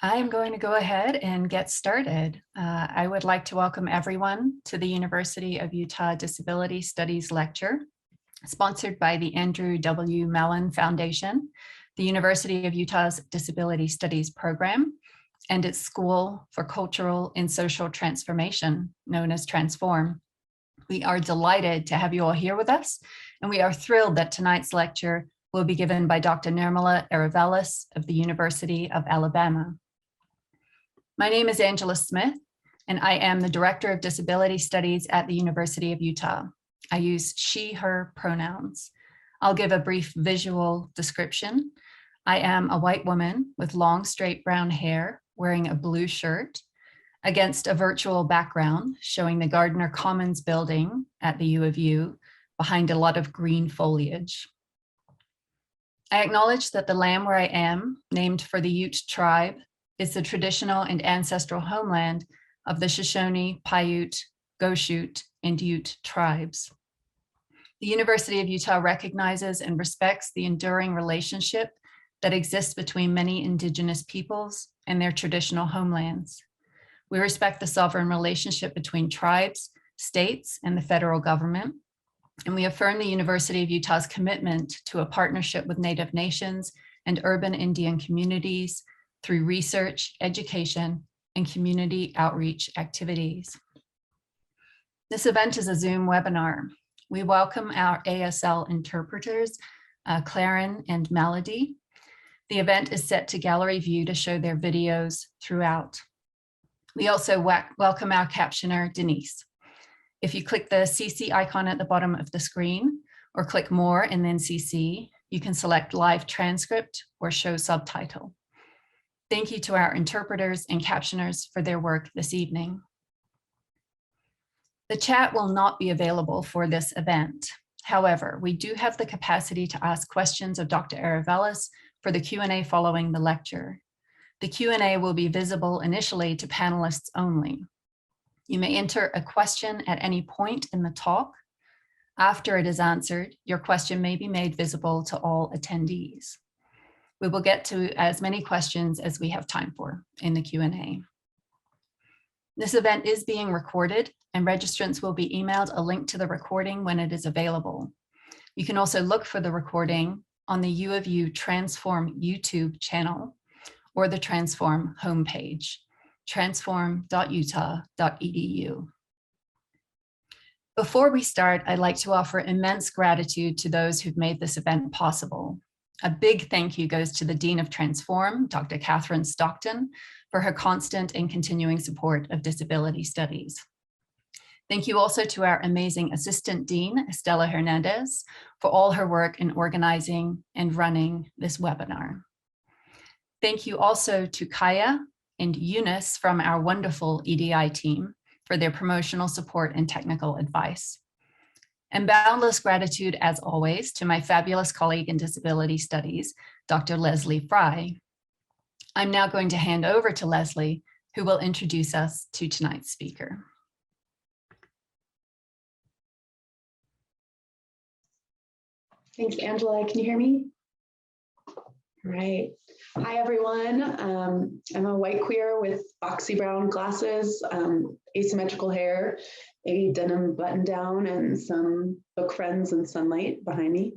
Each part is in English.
I'm going to go ahead and get started. I would like to welcome everyone to the University of Utah Disability Studies lecture, sponsored by the Andrew W. Mellon Foundation, the University of Utah's Disability Studies program, and its School for Cultural and Social Transformation, known as Transform. We are delighted to have you all here with us, and we are thrilled that tonight's lecture will be given by Dr. Nirmala Erevelles of the University of Alabama. My name is Angela Smith, and I am the Director of Disability Studies at the University of Utah. I use she, her pronouns. I'll give a brief visual description. I am a white woman with long, straight brown hair, wearing a blue shirt, against a virtual background showing the Gardner Commons building at the U of U behind a lot of green foliage. I acknowledge that the land where I am, named for the Ute tribe, is the traditional and ancestral homeland of the Shoshone, Paiute, Goshute, and Ute tribes. The University of Utah recognizes and respects the enduring relationship that exists between many indigenous peoples and their traditional homelands. We respect the sovereign relationship between tribes, states, and the federal government, and we affirm the University of Utah's commitment to a partnership with Native nations and urban Indian communities through research, education, and community outreach activities. This event is a Zoom webinar. We welcome our ASL interpreters, Claren and Melody. The event is set to gallery view to show their videos throughout. We also welcome our captioner, Denise. If you click the CC icon at the bottom of the screen, or click more and then CC, you can select live transcript or show subtitle. Thank you to our interpreters and captioners for their work this evening. The chat will not be available for this event. However, we do have the capacity to ask questions of Dr. Erevelles for the Q&A following the lecture. The Q&A will be visible initially to panelists only. You may enter a question at any point in the talk. After it is answered, your question may be made visible to all attendees. We will get to as many questions as we have time for in the Q&A. This event is being recorded, and registrants will be emailed a link to the recording when it is available. You can also look for the recording on the U of U Transform YouTube channel or the Transform homepage, transform.utah.edu. Before we start, I'd like to offer immense gratitude to those who've made this event possible. A big thank you goes to the Dean of Transform, Dr. Catherine Stockton, for her constant and continuing support of disability studies. Thank you also to our amazing Assistant Dean, Estela Hernandez, for all her work in organizing and running this webinar. Thank you also to Kaya and Eunice from our wonderful EDI team for their promotional support and technical advice. And boundless gratitude, as always, to my fabulous colleague in disability studies, Dr. Leslie Fry. I'm now going to hand over to Leslie, who will introduce us to tonight's speaker. Thanks, Angela. Can you hear me? All right. Hi, everyone. I'm a white queer with boxy brown glasses, asymmetrical hair, a denim button down, and some book friends and sunlight behind me.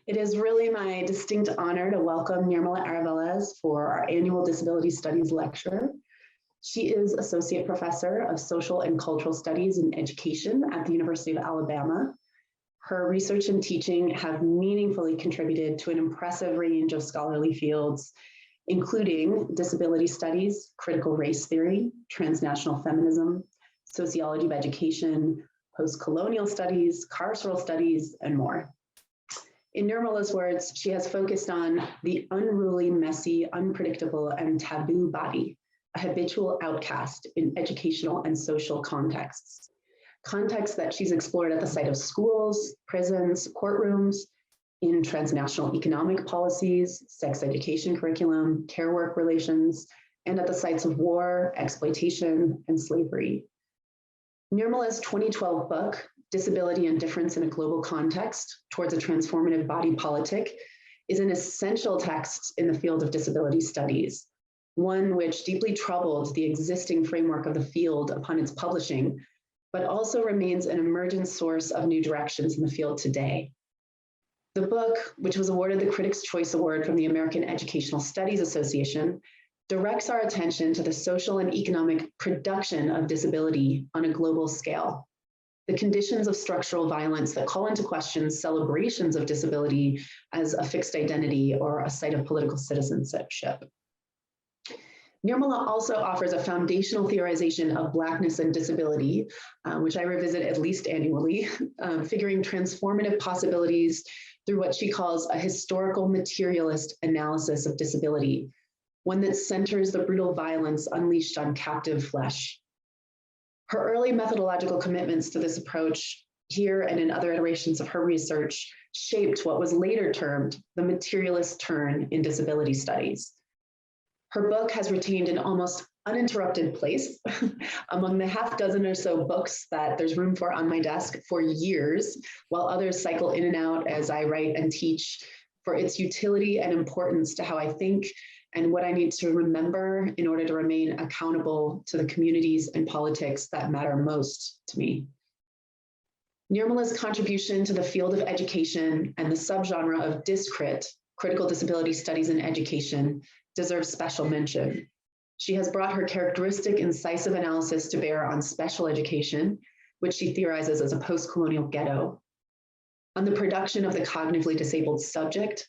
It is really my distinct honor to welcome Nirmala Erevelles for our annual Disability Studies lecture. She is Associate Professor of Social and Cultural Studies in Education at the University of Alabama. Her research and teaching have meaningfully contributed to an impressive range of scholarly fields, including disability studies, critical race theory, transnational feminism, sociology of education, postcolonial studies, carceral studies, and more. In Nirmala's words, she has focused on the unruly, messy, unpredictable, and taboo body, a habitual outcast in educational and social contexts. Contexts that she's explored at the site of schools, prisons, courtrooms, in transnational economic policies, sex education curriculum, care work relations, and at the sites of war, exploitation, and slavery. Nirmala's 2012 book, Disability and Difference in a Global Context Towards a Transformative Body Politic, is an essential text in the field of disability studies, one which deeply troubled the existing framework of the field upon its publishing, but also remains an emergent source of new directions in the field today. The book, which was awarded the Critics' Choice Award from the American Educational Studies Association, directs our attention to the social and economic production of disability on a global scale, the conditions of structural violence that call into question celebrations of disability as a fixed identity or a site of political citizenship. Nirmala also offers a foundational theorization of Blackness and disability, which I revisit at least annually, figuring transformative possibilities through what she calls a historical materialist analysis of disability, one that centers the brutal violence unleashed on captive flesh. Her early methodological commitments to this approach here and in other iterations of her research shaped what was later termed the materialist turn in disability studies. Her book has retained an almost uninterrupted place among the half dozen or so books that there's room for on my desk for years, while others cycle in and out as I write and teach, for its utility and importance to how I think and what I need to remember in order to remain accountable to the communities and politics that matter most to me. Nirmala's contribution to the field of education and the subgenre of discrit, critical disability studies in education, deserves special mention. She has brought her characteristic incisive analysis to bear on special education, which she theorizes as a postcolonial ghetto, on the production of the cognitively disabled subject,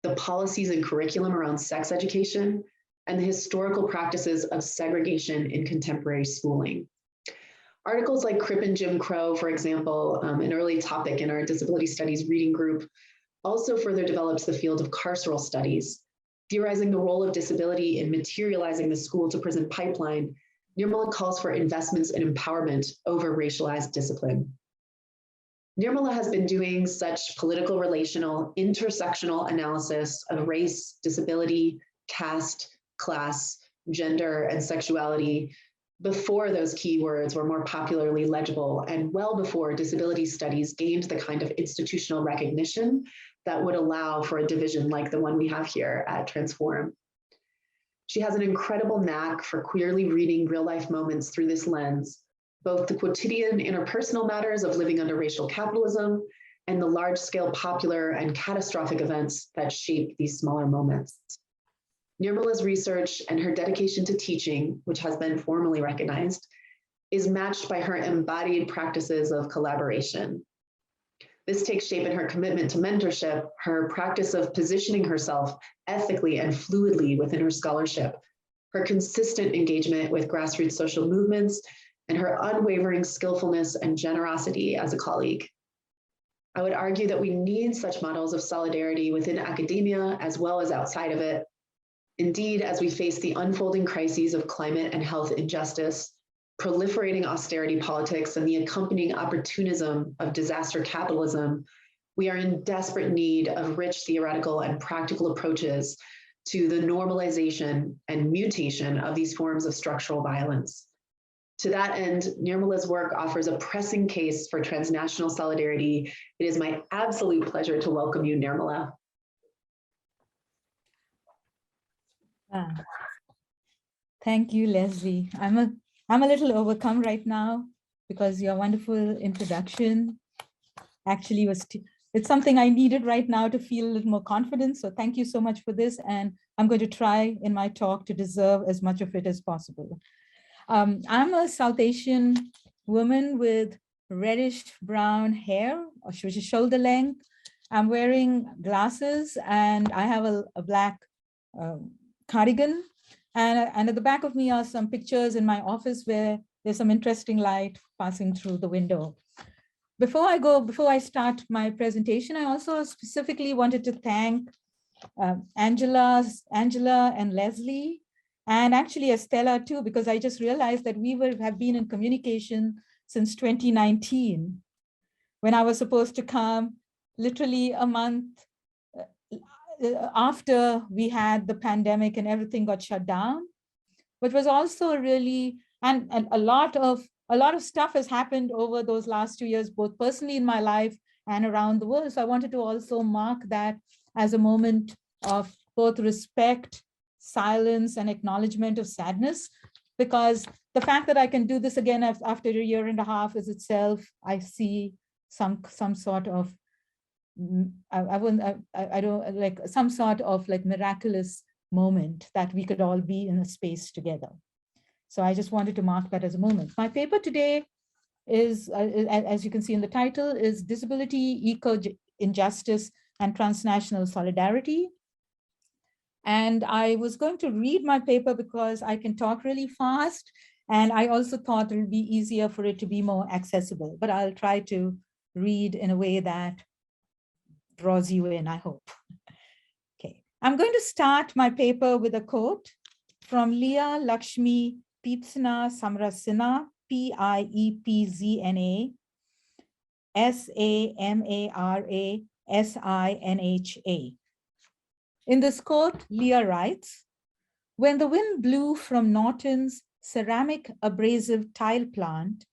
the policies and curriculum around sex education, and the historical practices of segregation in contemporary schooling. Articles like Crip and Jim Crow, for example, an early topic in our disability studies reading group, also further develops the field of carceral studies. Theorizing the role of disability in materializing the school to prison pipeline, Nirmala calls for investments in empowerment over racialized discipline. Nirmala has been doing such political, relational, intersectional analysis of race, disability, caste, class, gender, and sexuality before those keywords were more popularly legible and well before disability studies gained the kind of institutional recognition that would allow for a division like the one we have here at Transform. She has an incredible knack for queerly reading real-life moments through this lens, both the quotidian interpersonal matters of living under racial capitalism and the large-scale popular and catastrophic events that shape these smaller moments. Nirmala's research and her dedication to teaching, which has been formally recognized, is matched by her embodied practices of collaboration. This takes shape in her commitment to mentorship, her practice of positioning herself ethically and fluidly within her scholarship, her consistent engagement with grassroots social movements, and her unwavering skillfulness and generosity as a colleague. I would argue that we need such models of solidarity within academia as well as outside of it. Indeed, as we face the unfolding crises of climate and health injustice, proliferating austerity politics, and the accompanying opportunism of disaster capitalism, we are in desperate need of rich theoretical and practical approaches to the normalization and mutation of these forms of structural violence. To that end, Nirmala's work offers a pressing case for transnational solidarity. It is my absolute pleasure to welcome you, Nirmala. Thank you, Leslie. I'm a little overcome right now because your wonderful introduction actually it's something I needed right now to feel a little more confident. So thank you so much for this. And I'm going to try in my talk to deserve as much of it as possible. I'm a South Asian woman with reddish brown hair, or shoulder length. I'm wearing glasses and I have a black cardigan. And at the back of me are some pictures in my office where there's some interesting light passing through the window. Before I start my presentation, I also specifically wanted to thank Angela and Leslie, and actually Estella too, because I just realized that we have been in communication since 2019, when I was supposed to come literally a month after we had the pandemic and everything got shut down, but was also really, and a lot of stuff has happened over those last 2 years, both personally in my life and around the world. So I wanted to also mark that as a moment of both respect silence and acknowledgement of sadness, because the fact that I can do this again after a year and a half is itself, I see some sort of, I don't like some sort of like miraculous moment that we could all be in a space together. So I just wanted to mark that as a moment. My paper today is, as you can see in the title, is Disability, Eco-Injustice, and Transnational Solidarity. And I was going to read my paper because I can talk really fast. And I also thought it would be easier for it to be more accessible, but I'll try to read in a way that draws you in, I hope. Okay, I'm going to start my paper with a quote from Leah Lakshmi Piepzna Samrasina, Piepzna Samarasina. In this quote, Leah writes, "When the wind blew from Norton's ceramic abrasive tile plant,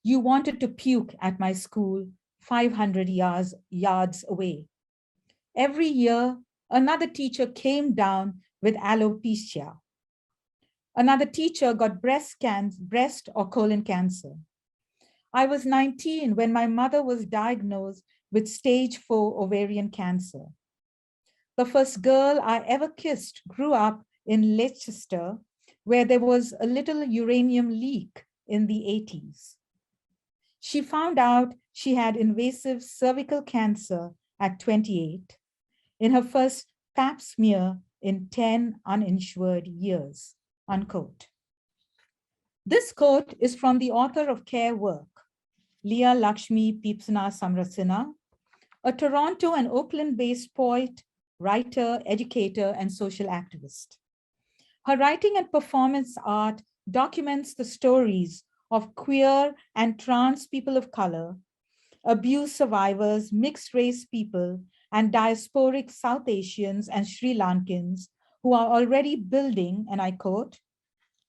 you wanted to puke at my school 500 yards away. Every year, another teacher came down with alopecia. Another teacher got breast or colon cancer. I was 19 when my mother was diagnosed with stage 4 ovarian cancer. The first girl I ever kissed grew up in Leicester, where there was a little uranium leak in the 80s. She found out she had invasive cervical cancer at 28 in her first pap smear in 10 uninsured years," unquote. This quote is from the author of Care Work, Leah Lakshmi Piepzna Samrasina, a Toronto and Oakland-based poet, writer, educator, and social activist. Her writing and performance art documents the stories of queer and trans people of color, abuse survivors, mixed race people, and diasporic South Asians and Sri Lankans who are already building, and I quote,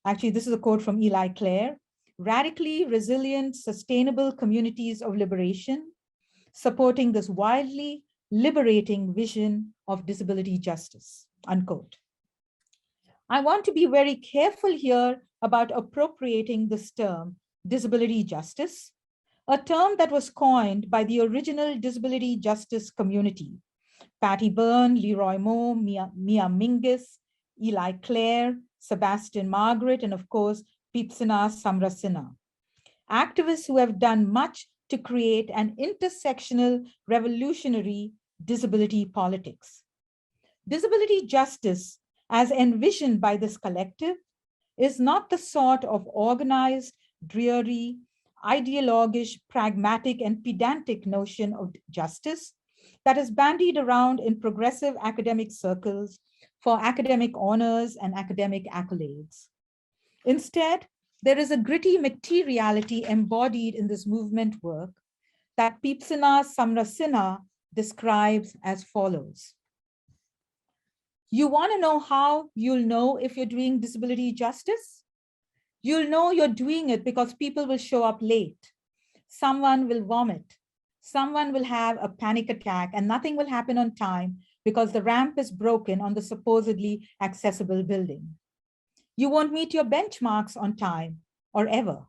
actually this is a quote from Eli Clare, "radically resilient, sustainable communities of liberation, supporting this wildly liberating vision of disability justice," unquote. I want to be very careful here about appropriating this term, disability justice, a term that was coined by the original disability justice community, Patty Byrne, Leroy Moore, Mia Mingus, Eli Clare, Sebastian Margaret, and of course, Piepzna Samrasina. Activists who have done much to create an intersectional revolutionary disability politics. Disability justice, as envisioned by this collective, is not the sort of organized, dreary, ideologisch, pragmatic, and pedantic notion of justice that is bandied around in progressive academic circles for academic honors and academic accolades. Instead, there is a gritty materiality embodied in this movement work that Piepzna Samrasina describes as follows. You want to know how you'll know if you're doing disability justice? You'll know you're doing it because people will show up late. Someone will vomit. Someone will have a panic attack and nothing will happen on time because the ramp is broken on the supposedly accessible building. You won't meet your benchmarks on time or ever.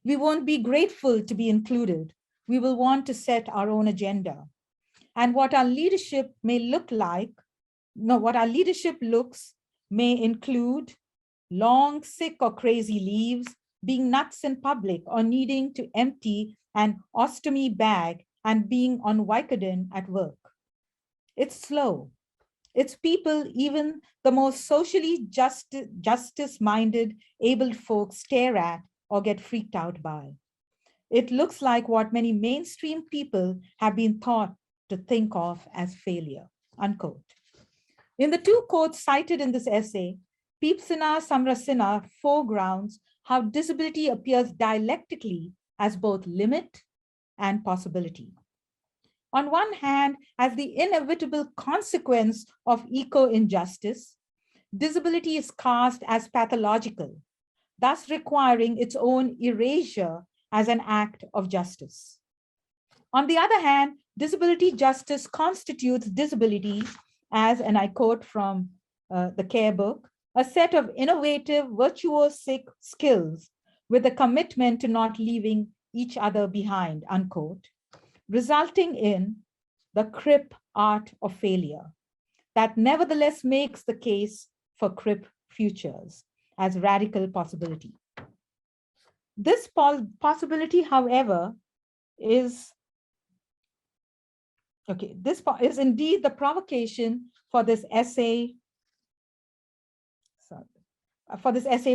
We won't be grateful to be included. We will want to set our own agenda. And what our leadership may look like, what our leadership looks may include long, sick, or crazy leaves, being nuts in public, or needing to empty an ostomy bag and being on Vicodin at work. It's slow. It's people even the most socially justice-minded, abled folks stare at or get freaked out by. It looks like what many mainstream people have been taught to think of as failure, unquote. In the two quotes cited in this essay, Piepzna Samrasina foregrounds how disability appears dialectically as both limit and possibility. On one hand, as the inevitable consequence of eco-injustice, disability is cast as pathological, thus requiring its own erasure as an act of justice. On the other hand, disability justice constitutes disability as, and I quote from the care book, a set of innovative, virtuosic skills with a commitment to not leaving each other behind, unquote, resulting in the crip art of failure that nevertheless makes the case for crip futures as radical possibility. This possibility, however, is indeed the provocation for this essay,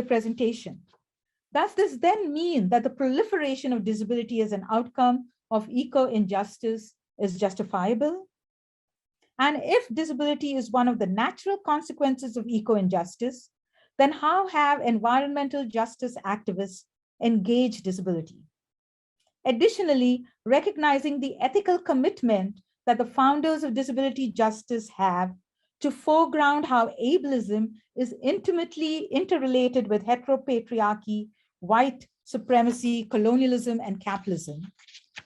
presentation. Does this then mean that the proliferation of disability as an outcome of eco-injustice is justifiable? And if disability is one of the natural consequences of eco-injustice, then how have environmental justice activists engaged disability? Additionally, recognizing the ethical commitment that the founders of disability justice have to foreground how ableism is intimately interrelated with heteropatriarchy, white supremacy, colonialism, and capitalism,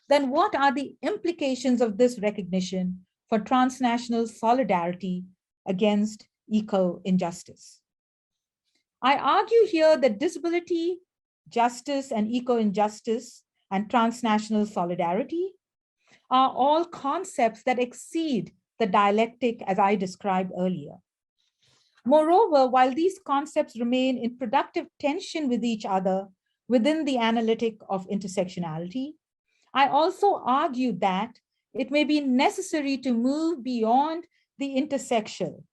then what are the implications of this recognition for transnational solidarity against eco-injustice? I argue here that disability, justice, and eco-injustice and transnational solidarity are all concepts that exceed the dialectic as I described earlier. Moreover, while these concepts remain in productive tension with each other within the analytic of intersectionality, I also argue that it may be necessary to move beyond the intersectional,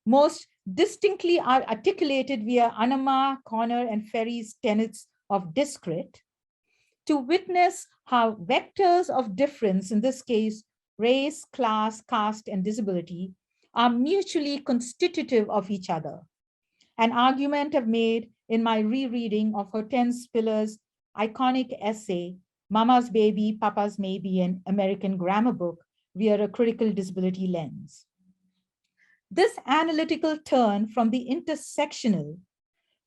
most distinctly are articulated via Anama, Connor, and Ferry's tenets of discrete, to witness how vectors of difference, in this case, race, class, caste, and disability, are mutually constitutive of each other. An argument I've made in my rereading of Hortense Spiller's iconic essay, Mama's Baby, Papa's Maybe, an American Grammar Book via a critical disability lens. This analytical turn from the intersectional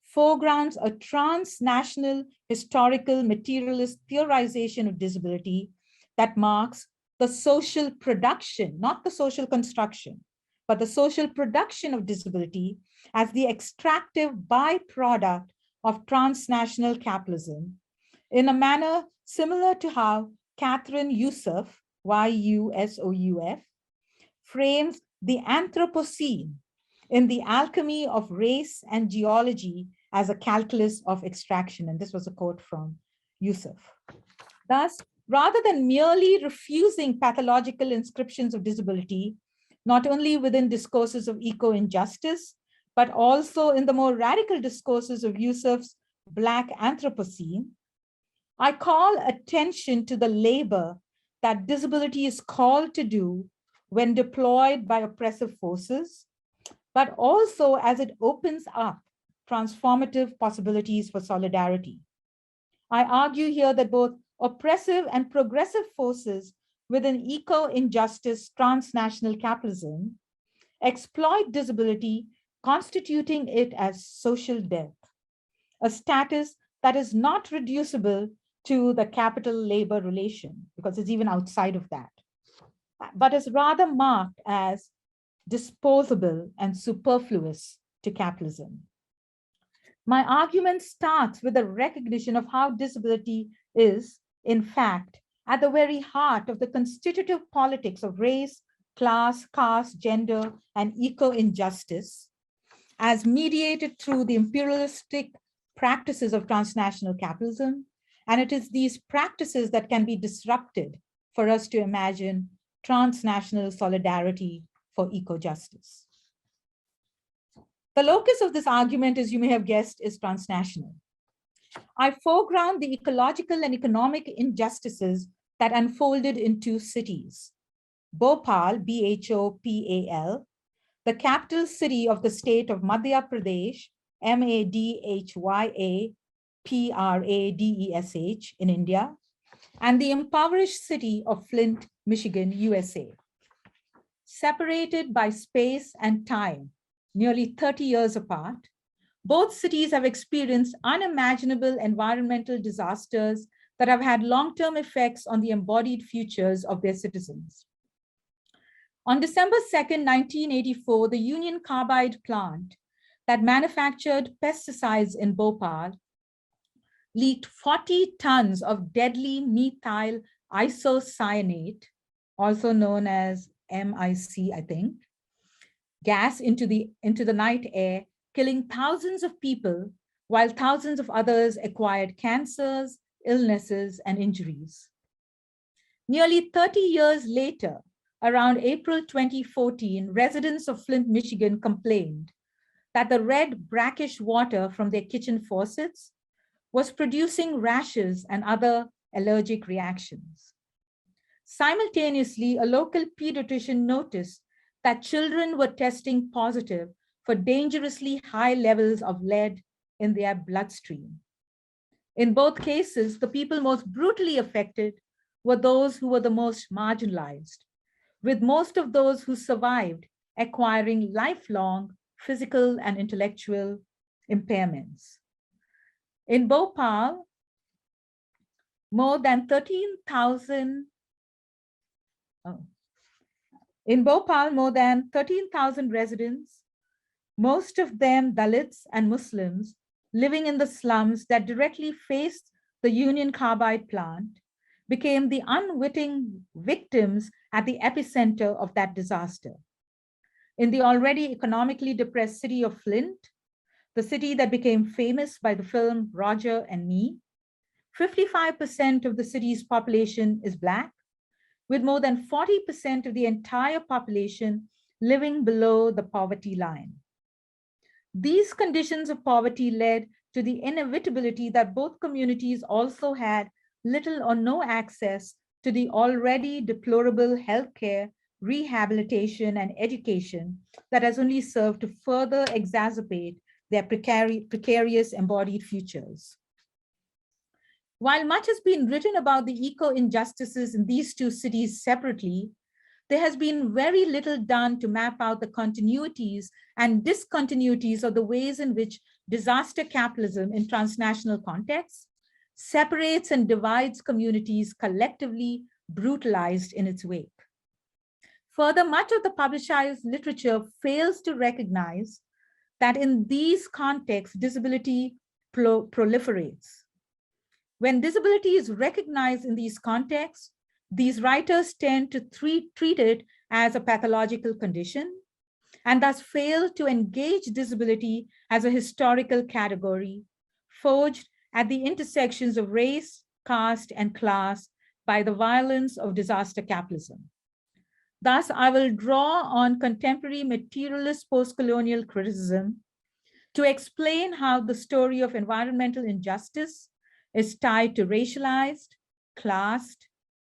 foregrounds a transnational historical materialist theorization of disability that marks the social production, not the social construction, but the social production of disability as the extractive byproduct of transnational capitalism in a manner similar to how Catherine Yusuf, Y-U-S-O-U-F, frames the Anthropocene in The Alchemy of Race and Geology as a calculus of extraction. And this was a quote from Yusuf. Thus, rather than merely refusing pathological inscriptions of disability, not only within discourses of eco-injustice, but also in the more radical discourses of Yusuf's Black Anthropocene, I call attention to the labor that disability is called to do when deployed by oppressive forces, but also as it opens up transformative possibilities for solidarity. I argue here that both oppressive and progressive forces within eco-injustice transnational capitalism exploit disability, constituting it as social death, a status that is not reducible to the capital-labor relation, because it's even outside of that, but is rather marked as disposable and superfluous to capitalism. My argument starts with a recognition of how disability is, in fact, at the very heart of the constitutive politics of race, class, caste, gender, and eco-injustice, as mediated through the imperialistic practices of transnational capitalism. And it is these practices that can be disrupted for us to imagine transnational solidarity for eco-justice. The locus of this argument, as you may have guessed, is transnational. I foreground the ecological and economic injustices that unfolded in two cities: Bhopal, B-H-O-P-A-L, the capital city of the state of Madhya Pradesh, M-A-D-H-Y-A-P-R-A-D-E-S-H in India, and the impoverished city of Flint, Michigan, USA. Separated by space and time, nearly 30 years apart, both cities have experienced unimaginable environmental disasters that have had long-term effects on the embodied futures of their citizens. On December 2nd, 1984, the Union Carbide plant that manufactured pesticides in Bhopal leaked 40 tons of deadly methyl isocyanate, also known as MIC, I think, gas into the night air, killing thousands of people, while thousands of others acquired cancers, illnesses, and injuries. Nearly 30 years later, around April 2014, residents of Flint, Michigan complained that the red brackish water from their kitchen faucets was producing rashes and other allergic reactions. Simultaneously, a local pediatrician noticed that children were testing positive for dangerously high levels of lead in their bloodstream. In both cases, the people most brutally affected were those who were the most marginalized, with most of those who survived acquiring lifelong physical and intellectual impairments. In Bhopal, more than 13,000 residents, most of them Dalits and Muslims, living in the slums that directly faced the Union Carbide plant, became the unwitting victims at the epicenter of that disaster. In the already economically depressed city of Flint, the city that became famous by the film Roger and Me, 55% of the city's population is Black, with more than 40% of the entire population living below the poverty line. These conditions of poverty led to the inevitability that both communities also had little or no access to the already deplorable healthcare, rehabilitation, and education that has only served to further exacerbate their precarious embodied futures. While much has been written about the eco-injustices in these two cities separately, there has been very little done to map out the continuities and discontinuities of the ways in which disaster capitalism in transnational contexts separates and divides communities collectively brutalized in its wake. Further, much of the publicized literature fails to recognize that in these contexts, disability proliferates. When disability is recognized in these contexts, these writers tend to treat it as a pathological condition and thus fail to engage disability as a historical category forged at the intersections of race, caste, and class by the violence of disaster capitalism. Thus, I will draw on contemporary materialist postcolonial criticism to explain how the story of environmental injustice is tied to racialized, classed,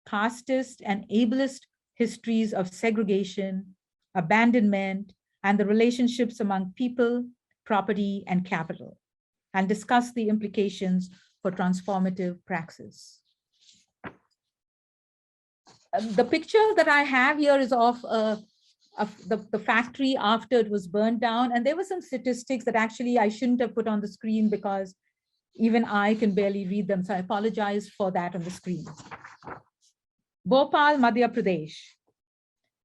casteist, and ableist histories of segregation, abandonment, and the relationships among people, property, and capital, and discuss the implications for transformative praxis. The picture that I have here is of the factory after it was burned down. And there were some statistics that actually I shouldn't have put on the screen because even I can barely read them. So I apologize for that on the screen. Bhopal, Madhya Pradesh.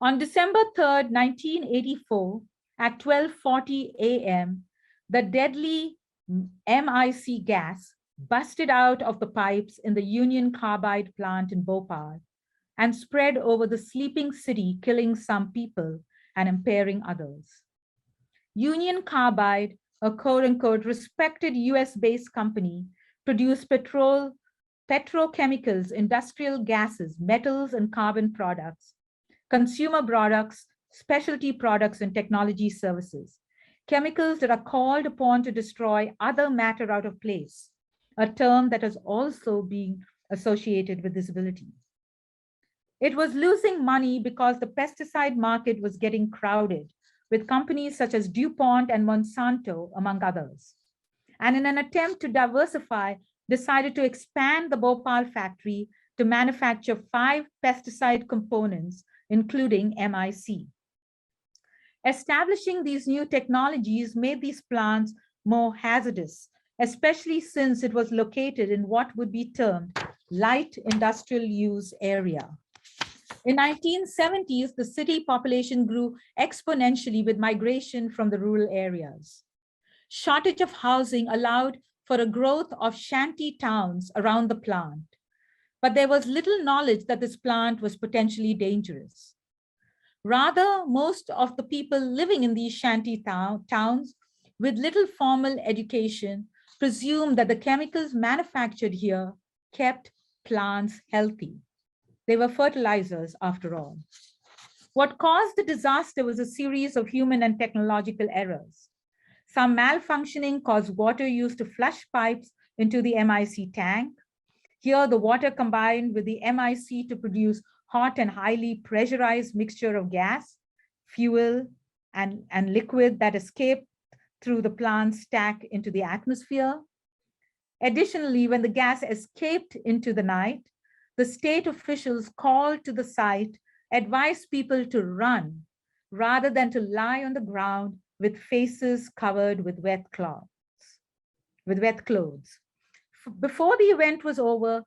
On December 3rd, 1984, at 12:40 a.m., the deadly MIC gas busted out of the pipes in the Union Carbide plant in Bhopal and spread over the sleeping city, killing some people and impairing others. Union Carbide, a quote-unquote respected US-based company, produced petrochemicals, industrial gases, metals and carbon products, consumer products, specialty products, and technology services, chemicals that are called upon to destroy other matter out of place, a term that has also been associated with disability. It was losing money because the pesticide market was getting crowded with companies such as DuPont and Monsanto, among others. And in an attempt to diversify, decided to expand the Bhopal factory to manufacture 5 pesticide components, including MIC. Establishing these new technologies made these plants more hazardous, especially since it was located in what would be termed light industrial use area. In 1970s, the city population grew exponentially with migration from the rural areas. Shortage of housing allowed for a growth of shanty towns around the plant, but there was little knowledge that this plant was potentially dangerous. Rather, most of the people living in these shanty towns with little formal education presumed that the chemicals manufactured here kept plants healthy. They were fertilizers after all. What caused the disaster was a series of human and technological errors. Some malfunctioning caused water used to flush pipes into the MIC tank. Here, the water combined with the MIC to produce hot and highly pressurized mixture of gas, fuel, and liquid that escaped through the plant's stack into the atmosphere. Additionally, when the gas escaped into the night, the state officials called to the site advised people to run rather than to lie on the ground with faces covered with wet clothes. Before the event was over,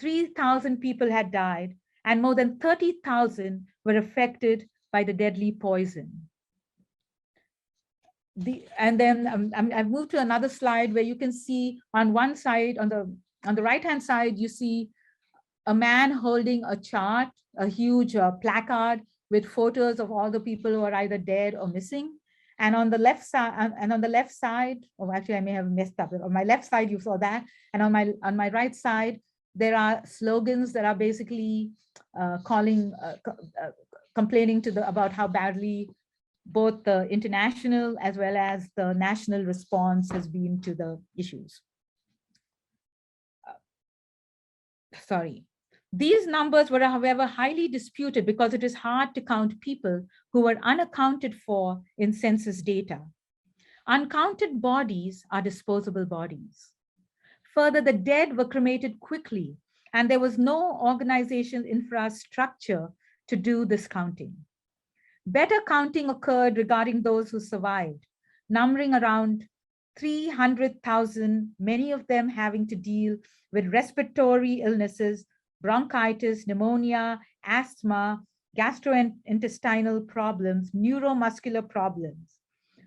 3,000 people had died and more than 30,000 were affected by the deadly poison. I've moved to another slide where you can see on one side, on the right-hand side, you see a man holding a chart, a huge placard with photos of all the people who are either dead or missing. And on the left side, or actually I may have messed up. On my left side, you saw that. And on my right side, there are slogans that are basically complaining about how badly both the international as well as the national response has been to the issues. These numbers were, however, highly disputed because it is hard to count people who were unaccounted for in census data. Uncounted bodies are disposable bodies. Further, the dead were cremated quickly, and there was no organizational infrastructure to do this counting. Better counting occurred regarding those who survived, numbering around 300,000, many of them having to deal with respiratory illnesses, bronchitis, pneumonia, asthma, gastrointestinal problems, neuromuscular problems.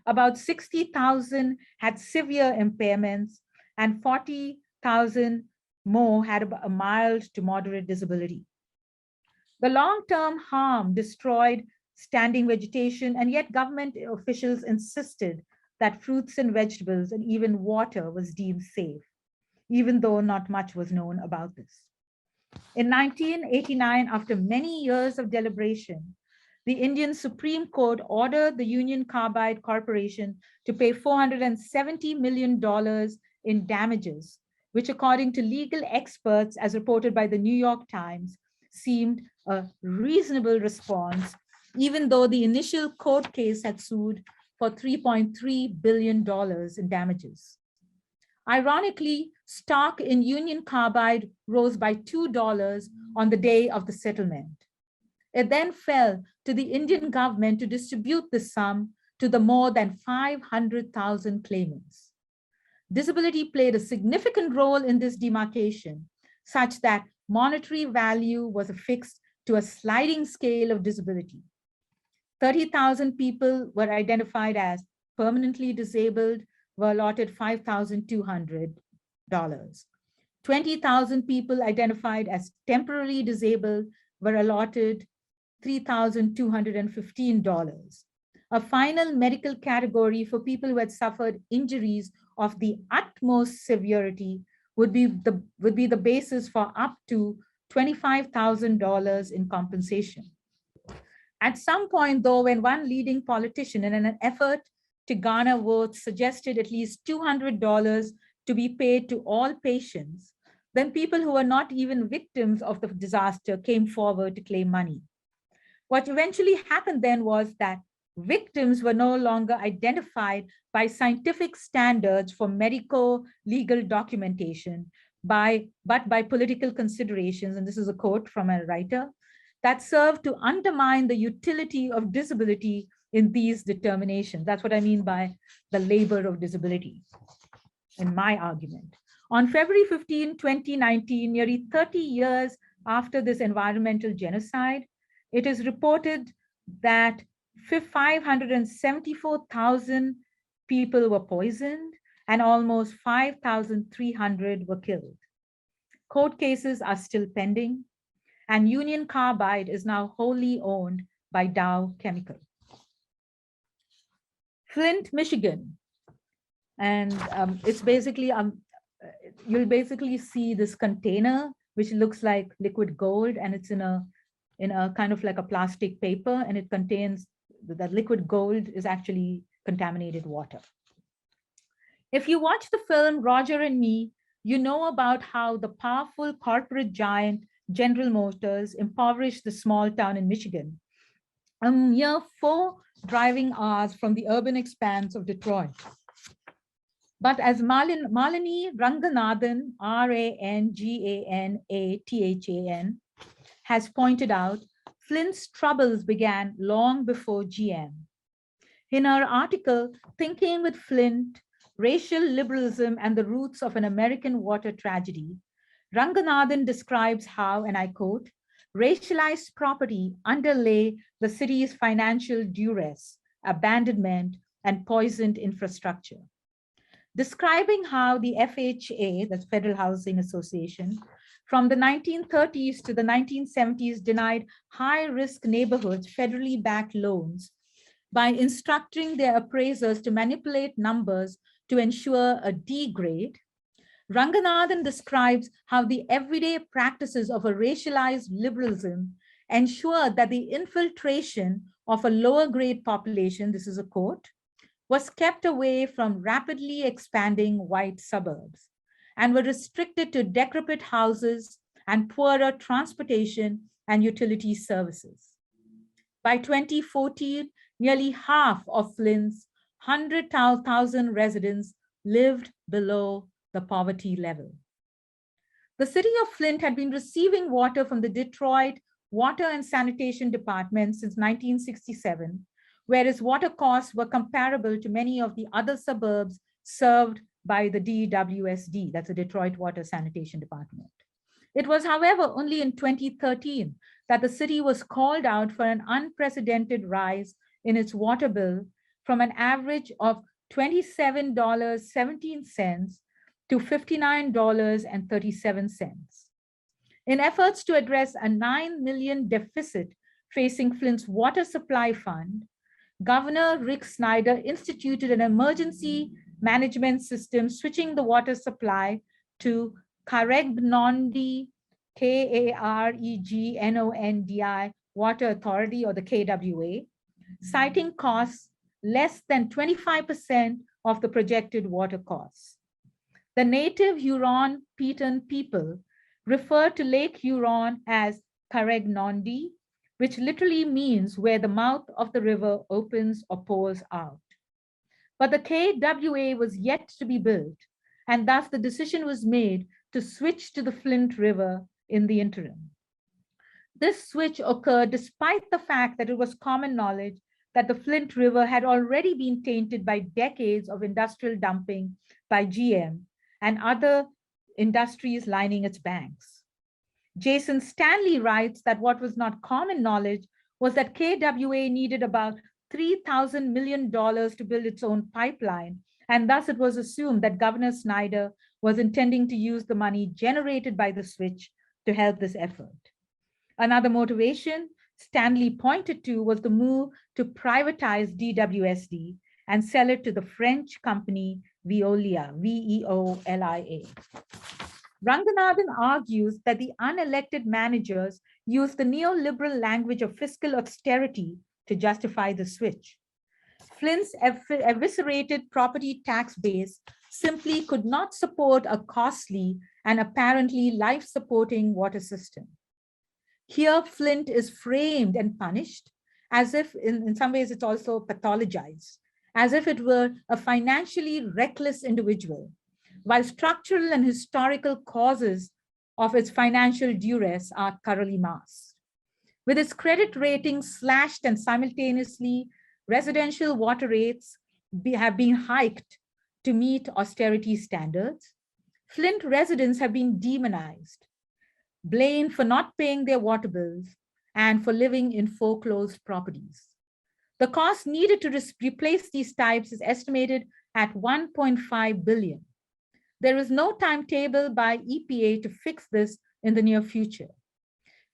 About 60,000 had severe impairments, and 40,000 more had a mild to moderate disability. The long-term harm destroyed standing vegetation, and yet government officials insisted that fruits and vegetables and even water was deemed safe, even though not much was known about this. In 1989, after many years of deliberation, the Indian Supreme Court ordered the Union Carbide Corporation to pay $470 million in damages, which according to legal experts, as reported by the New York Times, seemed a reasonable response, even though the initial court case had sued for $3.3 billion in damages. Ironically, stock in Union Carbide rose by $2 on the day of the settlement. It then fell to the Indian government to distribute the sum to the more than 500,000 claimants. Disability played a significant role in this demarcation, such that monetary value was affixed to a sliding scale of disability. 30,000 people were identified as permanently disabled, were allotted $5,200. 20,000 people identified as temporarily disabled were allotted $3,215. A final medical category for people who had suffered injuries of the utmost severity would be the basis for up to $25,000 in compensation. At some point, though, when one leading politician, in an effort to garner votes, suggested at least $200 to be paid to all patients, then people who were not even victims of the disaster came forward to claim money. What eventually happened then was that victims were no longer identified by scientific standards for medico-legal documentation, but by political considerations, and this is a quote from a writer, that served to undermine the utility of disability in these determinations. That's what I mean by the labor of disability, in my argument. On February 15, 2019, nearly 30 years after this environmental genocide, it is reported that 574,000 people were poisoned and almost 5,300 were killed. Court cases are still pending, and Union Carbide is now wholly owned by Dow Chemical. Flint, Michigan, and it's basically, you'll basically see this container, which looks like liquid gold, and it's in a kind of like a plastic paper, and it contains, that liquid gold is actually contaminated water. If you watch the film Roger and Me, you know about how the powerful corporate giant General Motors impoverished the small town in Michigan, a mere 4 driving hours from the urban expanse of Detroit. But as Malini Ranganathan, Ranganathan, has pointed out, Flint's troubles began long before GM. In her article, Thinking with Flint, Racial Liberalism and the Roots of an American Water Tragedy, Ranganathan describes how, and I quote, racialized property underlay the city's financial duress, abandonment, and poisoned infrastructure. Describing how the FHA, that's Federal Housing Association, from the 1930s to the 1970s denied high-risk neighborhoods federally backed loans by instructing their appraisers to manipulate numbers to ensure a D grade. Ranganathan describes how the everyday practices of a racialized liberalism ensured that the infiltration of a lower grade population, this is a quote, was kept away from rapidly expanding white suburbs and were restricted to decrepit houses and poorer transportation and utility services. By 2014, nearly half of Flint's 100,000 residents lived below the poverty level. The city of Flint had been receiving water from the Detroit Water and Sanitation Department since 1967, whereas water costs were comparable to many of the other suburbs served by the DWSD, that's the Detroit Water Sanitation Department. It was, however, only in 2013 that the city was called out for an unprecedented rise in its water bill from an average of $27.17 to $59.37. In efforts to address a $9 million deficit facing Flint's water supply fund, Governor Rick Snyder instituted an emergency management system switching the water supply to Karegnondi, Karegnondi Water Authority, or the KWA, citing costs less than 25% of the projected water costs. The native Huron Peton people refer to Lake Huron as Karegnondi, which literally means where the mouth of the river opens or pours out. But the KWA was yet to be built, and thus the decision was made to switch to the Flint River in the interim. This switch occurred despite the fact that it was common knowledge that the Flint River had already been tainted by decades of industrial dumping by GM and other industries lining its banks. Jason Stanley writes that what was not common knowledge was that KWA needed about $3,000 million to build its own pipeline, and thus it was assumed that Governor Snyder was intending to use the money generated by the switch to help this effort. Another motivation Stanley pointed to was the move to privatize DWSD and sell it to the French company Veolia, V-E-O-L-I-A. Ranganathan argues that the unelected managers used the neoliberal language of fiscal austerity to justify the switch. Flint's eviscerated property tax base simply could not support a costly and apparently life-supporting water system. Here, Flint is framed and punished as if, in some ways, it's also pathologized, as if it were a financially reckless individual, while structural and historical causes of its financial duress are thoroughly masked. With its credit ratings slashed and simultaneously residential water rates have been hiked to meet austerity standards, Flint residents have been demonized, blamed for not paying their water bills, and for living in foreclosed properties. The cost needed to replace these types is estimated at 1.5 billion. There is no timetable by EPA to fix this in the near future.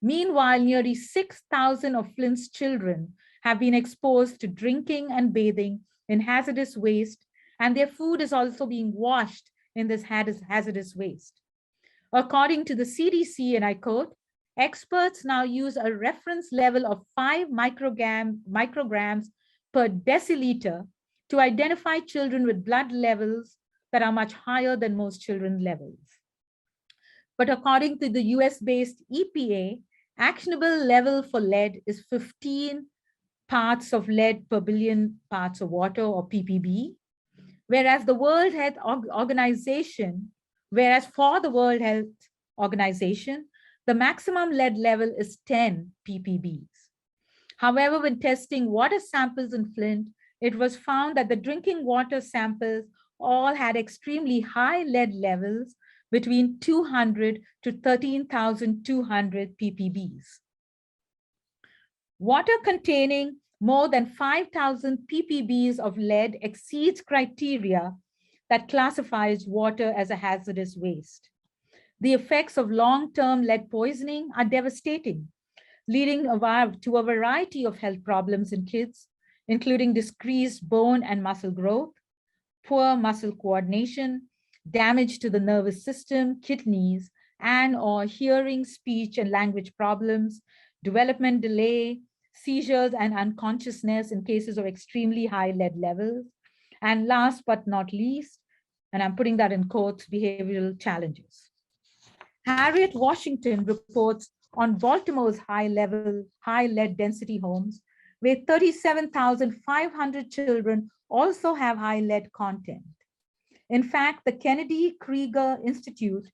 Meanwhile, nearly 6,000 of Flint's children have been exposed to drinking and bathing in hazardous waste, and their food is also being washed in this hazardous waste. According to the CDC, and I quote, experts now use a reference level of 5 micrograms per deciliter to identify children with blood levels that are much higher than most children's levels. But according to the US-based EPA, actionable level for lead is 15 parts of lead per billion parts of water, or ppb, whereas for the World Health Organization, the maximum lead level is 10 ppbs. However, when testing water samples in Flint, it was found that the drinking water samples all had extremely high lead levels between 200 to 13,200 ppbs. Water containing more than 5,000 ppbs of lead exceeds criteria that classifies water as a hazardous waste. The effects of long-term lead poisoning are devastating, leading to a variety of health problems in kids, including decreased bone and muscle growth, poor muscle coordination, damage to the nervous system, kidneys, and/or hearing, speech, and language problems, development delay, seizures, and unconsciousness in cases of extremely high lead levels, and last but not least, and I'm putting that in quotes, behavioral challenges. Harriet Washington reports on Baltimore's high lead density homes, where 37,500 children also have high lead content. In fact, the Kennedy Krieger Institute,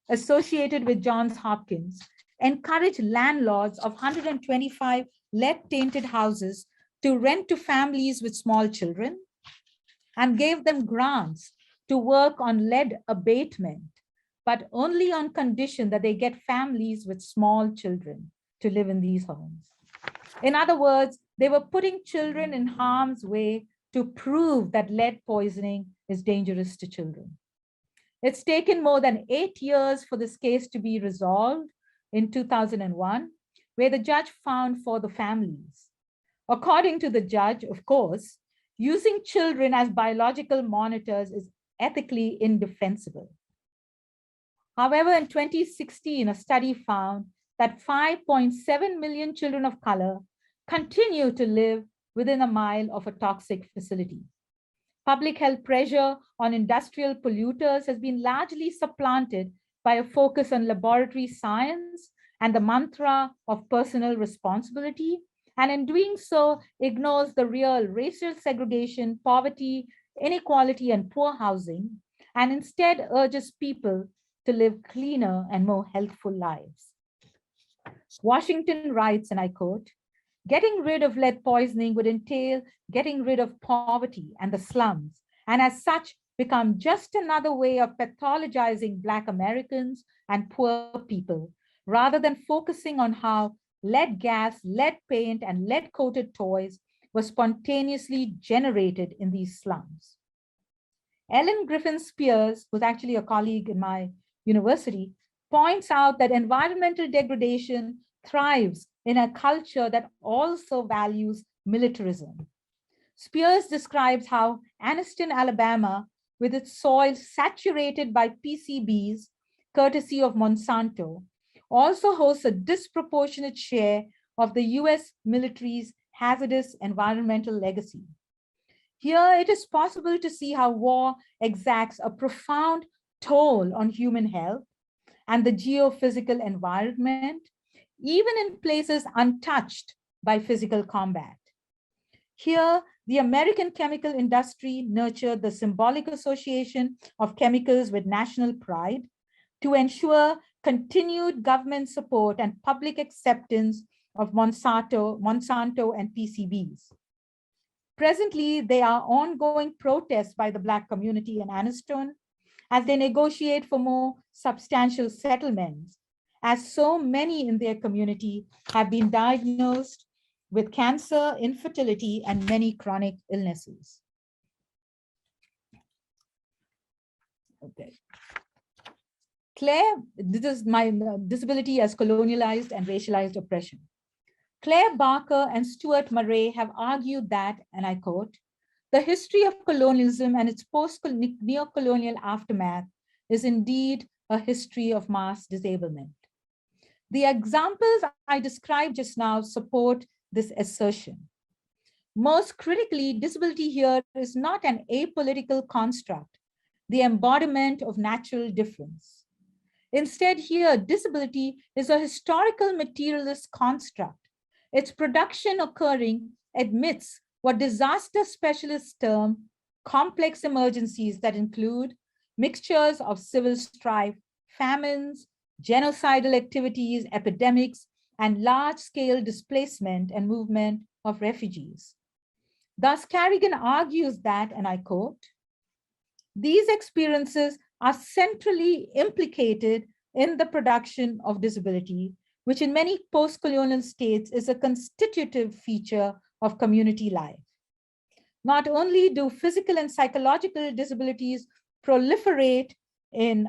associated with Johns Hopkins, encouraged landlords of 125 lead-tainted houses to rent to families with small children and gave them grants to work on lead abatement, but only on condition that they get families with small children to live in these homes. In other words, they were putting children in harm's way to prove that lead poisoning is dangerous to children. It's taken more than 8 years for this case to be resolved in 2001, where the judge found for the families. According to the judge, of course, using children as biological monitors is ethically indefensible. However, in 2016, a study found that 5.7 million children of color continue to live within a mile of a toxic facility. Public health pressure on industrial polluters has been largely supplanted by a focus on laboratory science and the mantra of personal responsibility, and in doing so, ignores the real racial segregation, poverty, inequality, and poor housing, and instead urges people to live cleaner and more healthful lives. Washington writes, and I quote, "Getting rid of lead poisoning would entail getting rid of poverty and the slums, and as such become just another way of pathologizing Black Americans and poor people, rather than focusing on how lead gas, lead paint, and lead-coated toys were spontaneously generated in these slums." Ellen Griffin Spears, who's actually a colleague in my university, points out that environmental degradation thrives in a culture that also values militarism. Spears describes how Anniston, Alabama, with its soil saturated by PCBs, courtesy of Monsanto, also hosts a disproportionate share of the US military's hazardous environmental legacy. Here, it is possible to see how war exacts a profound toll on human health and the geophysical environment, even in places untouched by physical combat. Here, the American chemical industry nurtured the symbolic association of chemicals with national pride to ensure continued government support and public acceptance of Monsanto and PCBs. Presently, there are ongoing protests by the Black community in Anniston as they negotiate for more substantial settlements as so many in their community have been diagnosed with cancer, infertility, and many chronic illnesses. Okay. Claire, this is my disability as colonialized and racialized oppression. Claire Barker and Stuart Murray have argued that, and I quote, the history of colonialism and its post-neocolonial aftermath is indeed a history of mass disablement. The examples I described just now support this assertion. Most critically, disability here is not an apolitical construct, the embodiment of natural difference. Instead, here, disability is a historical materialist construct. Its production occurring amidst what disaster specialists term complex emergencies that include mixtures of civil strife, famines, genocidal activities, epidemics, and large-scale displacement and movement of refugees. Thus, Carrigan argues that, and I quote, these experiences are centrally implicated in the production of disability, which in many post-colonial states is a constitutive feature of community life. Not only do physical and psychological disabilities proliferate in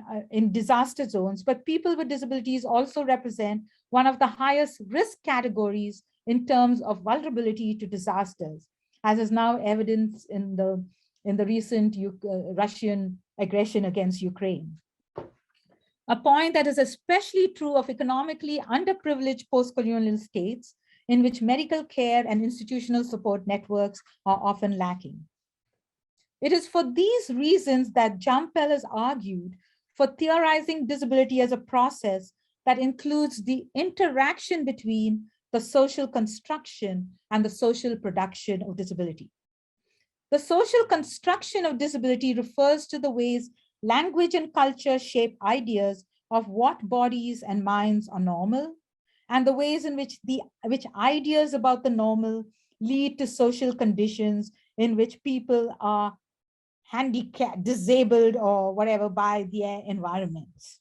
disaster zones, but people with disabilities also represent one of the highest risk categories in terms of vulnerability to disasters, as is now evidenced in the recent Russian aggression against Ukraine. A point that is especially true of economically underprivileged post-colonial states in which medical care and institutional support networks are often lacking. It is for these reasons that Jampel has argued for theorizing disability as a process that includes the interaction between the social construction and the social production of disability. The social construction of disability refers to the ways language and culture shape ideas of what bodies and minds are normal, and the ways in which ideas about the normal lead to social conditions in which people are handicapped, disabled, or whatever by their environments.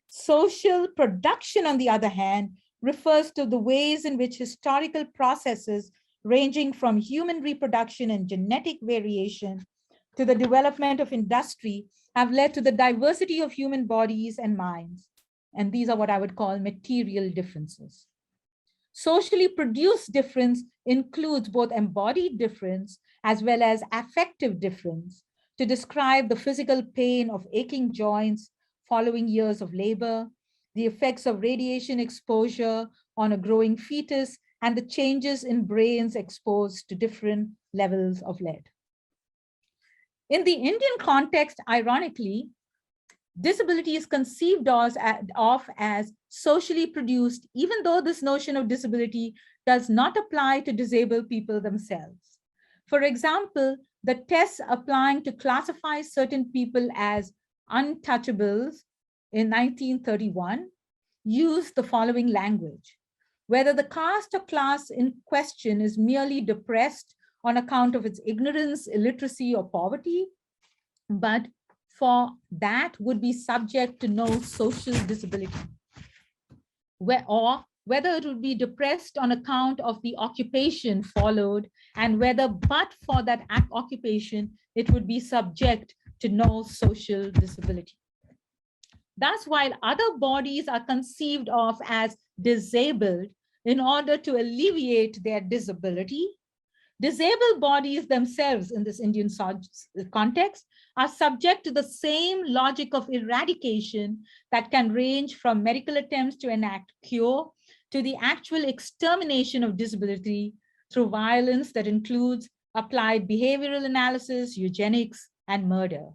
Social production, on the other hand, refers to the ways in which historical processes ranging from human reproduction and genetic variation to the development of industry have led to the diversity of human bodies and minds. And these are what I would call material differences. Socially produced difference includes both embodied difference as well as affective difference to describe the physical pain of aching joints following years of labor, the effects of radiation exposure on a growing fetus, and the changes in brains exposed to different levels of lead. In the Indian context, ironically, disability is conceived of as socially produced, even though this notion of disability does not apply to disabled people themselves. For example, the tests applying to classify certain people as untouchables in 1931 used the following language: whether the caste or class in question is merely depressed on account of its ignorance, illiteracy, or poverty, but for that would be subject to no social disability, or whether it would be depressed on account of the occupation followed, and whether but for that occupation, it would be subject to no social disability. Thus, while other bodies are conceived of as disabled in order to alleviate their disability, disabled bodies themselves in this Indian context are subject to the same logic of eradication that can range from medical attempts to enact cure to the actual extermination of disability through violence that includes applied behavioral analysis, eugenics, and murder.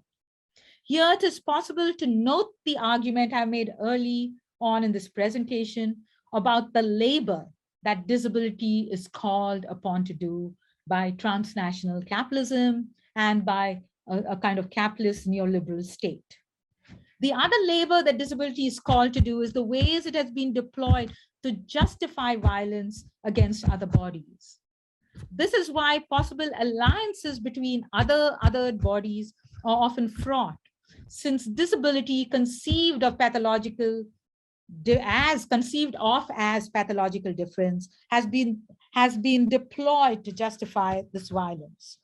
Here it is possible to note the argument I made early on in this presentation about the labor that disability is called upon to do by transnational capitalism and by a kind of capitalist neoliberal state. The other labor that disability is called to do is the ways it has been deployed to justify violence against other bodies. This is why possible alliances between other bodies are often fraught, since disability conceived of pathological as conceived of as pathological difference has been deployed to justify this violence.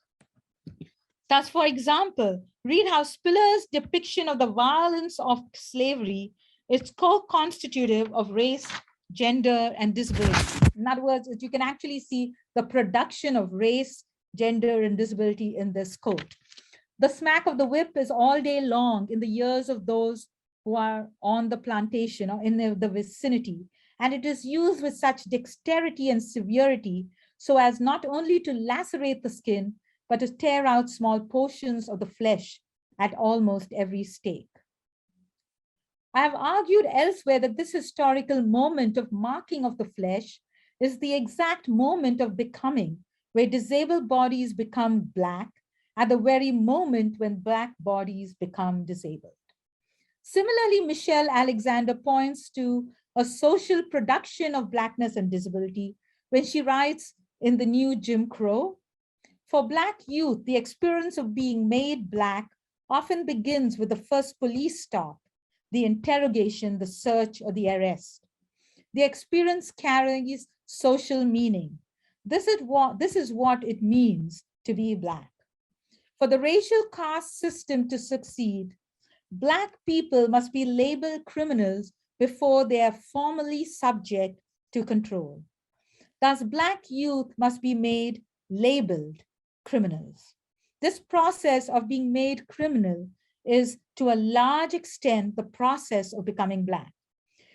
Thus, for example, read how Spiller's depiction of the violence of slavery is co-constitutive of race, gender, and disability. In other words, you can actually see the production of race, gender, and disability in this quote. The smack of the whip is all day long in the ears of those who are on the plantation or in the vicinity, and it is used with such dexterity and severity so as not only to lacerate the skin, but to tear out small portions of the flesh at almost every stake. I have argued elsewhere that this historical moment of marking of the flesh is the exact moment of becoming, where disabled bodies become Black at the very moment when Black bodies become disabled. Similarly, Michelle Alexander points to a social production of Blackness and disability when she writes in The New Jim Crow, for Black youth, the experience of being made Black often begins with the first police stop, the interrogation, the search, or the arrest. The experience carries social meaning. This is what it means to be Black. For the racial caste system to succeed, Black people must be labeled criminals before they are formally subject to control. Thus, Black youth must be made labeled criminals. This process of being made criminal is to a large extent the process of becoming Black.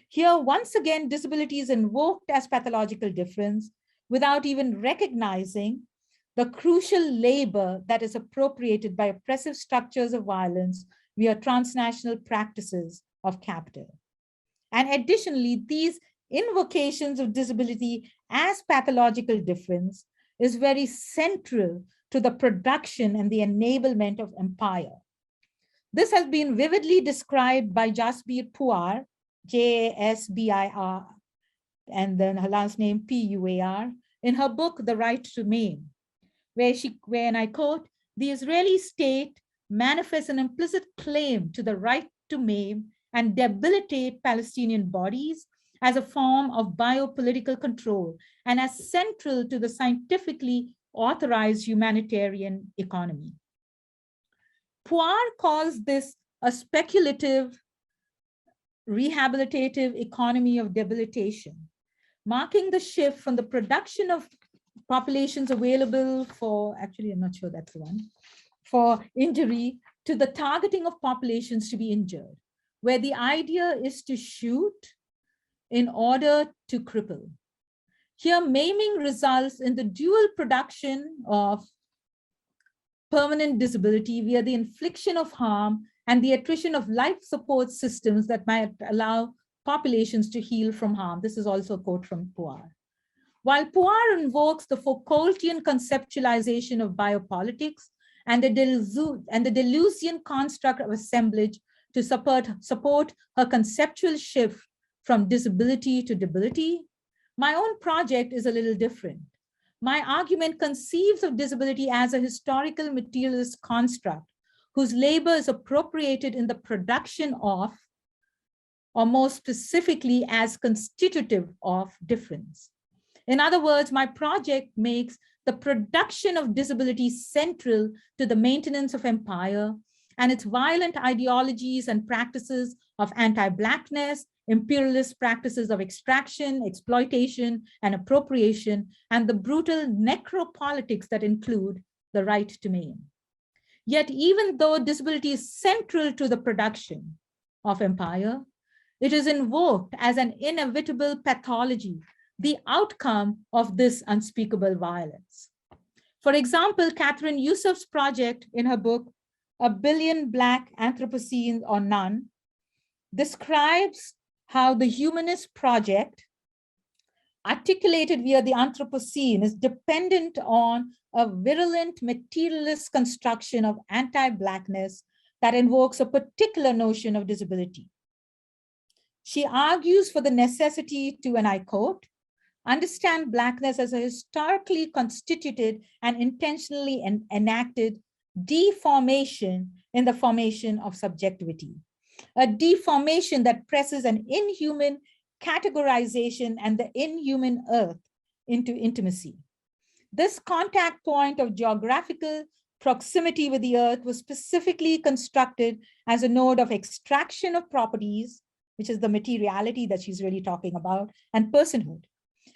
Here, once again, disability is invoked as pathological difference without even recognizing the crucial labor that is appropriated by oppressive structures of violence via transnational practices of capital. And additionally, these invocations of disability as pathological difference is very central to the production and the enablement of empire. This has been vividly described by Jasbir Puar, Jasbir, and then her last name Puar, in her book, The Right to Maim, where and I quote, the Israeli state manifests an implicit claim to the right to maim and debilitate Palestinian bodies as a form of biopolitical control and as central to the scientifically authorized humanitarian economy. Puar calls this a speculative, rehabilitative economy of debilitation, marking the shift from the production of populations available for, actually, I'm not sure that's the one, for injury to the targeting of populations to be injured, where the idea is to shoot in order to cripple. Here, maiming results in the dual production of permanent disability via the infliction of harm and the attrition of life support systems that might allow populations to heal from harm. This is also a quote from Puar. While Puar invokes the Foucaultian conceptualization of biopolitics and the Deleuzian construct of assemblage to support her conceptual shift from disability to debility, my own project is a little different. My argument conceives of disability as a historical materialist construct whose labor is appropriated in the production of, or more specifically as constitutive of, difference. In other words, my project makes the production of disability central to the maintenance of empire and its violent ideologies and practices of anti-Blackness, imperialist practices of extraction, exploitation, and appropriation, and the brutal necropolitics that include the right to maim. Yet, even though disability is central to the production of empire, it is invoked as an inevitable pathology, the outcome of this unspeakable violence. For example, Catherine Yusuf's project in her book, A Billion Black Anthropocene or None, describes how the humanist project, articulated via the Anthropocene, is dependent on a virulent materialist construction of anti-Blackness that invokes a particular notion of disability. She argues for the necessity to, and I quote, understand Blackness as a historically constituted and intentionally enacted deformation in the formation of subjectivity. a deformation that presses an inhuman categorization and the inhuman earth into intimacy. This contact point of geographical proximity with the earth was specifically constructed as a node of extraction of properties, which is the materiality that she's really talking about, and personhood.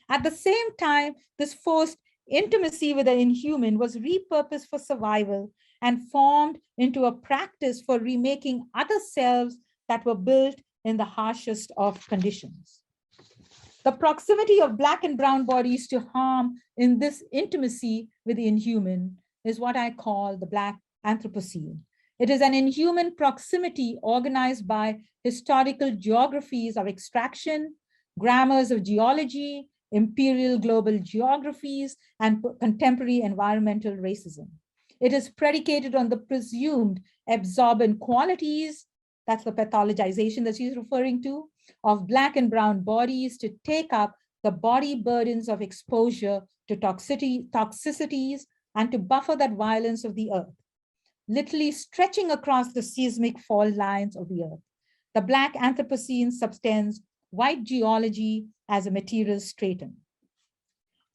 At the same time, this forced intimacy with the inhuman was repurposed for survival and formed into a practice for remaking other selves that were built in the harshest of conditions. The proximity of Black and brown bodies to harm in this intimacy with the inhuman is what I call the Black Anthropocene. It is an inhuman proximity organized by historical geographies of extraction, grammars of geology, imperial global geographies, and contemporary environmental racism. It is predicated on the presumed absorbent qualities, that's the pathologization that she's referring to, of Black and brown bodies to take up the body burdens of exposure to toxicities and to buffer that violence of the earth, literally stretching across the seismic fault lines of the earth. The Black Anthropocene subtends white geology as a material stratum.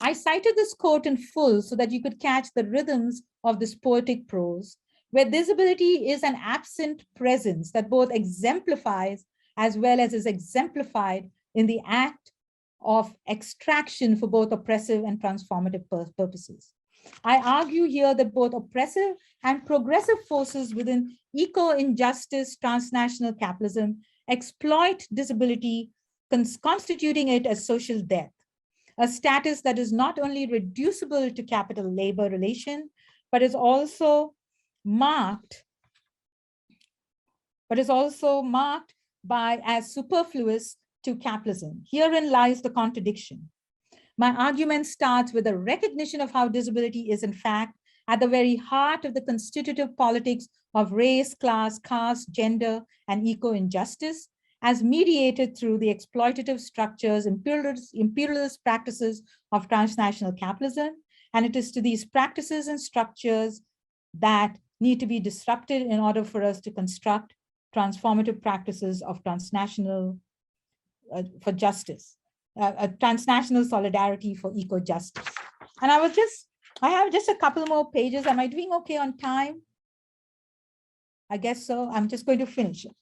I cited this quote in full so that you could catch the rhythms of this poetic prose, where disability is an absent presence that both exemplifies as well as is exemplified in the act of extraction for both oppressive and transformative purposes. I argue here that both oppressive and progressive forces within eco-injustice transnational capitalism exploit disability, constituting it as social death, a status that is not only reducible to capital labor relation, but is also marked by as superfluous to capitalism. Herein lies the contradiction. My argument starts with a recognition of how disability is in fact at the very heart of the constitutive politics of race, class, caste, gender, and eco-injustice, as mediated through the exploitative structures, imperialist practices of transnational capitalism. And it is to these practices and structures that need to be disrupted in order for us to construct transformative practices of transnational for justice, a transnational solidarity for eco-justice. And I have just a couple more pages. Am I doing okay on time? I guess so. I'm just going to finish it.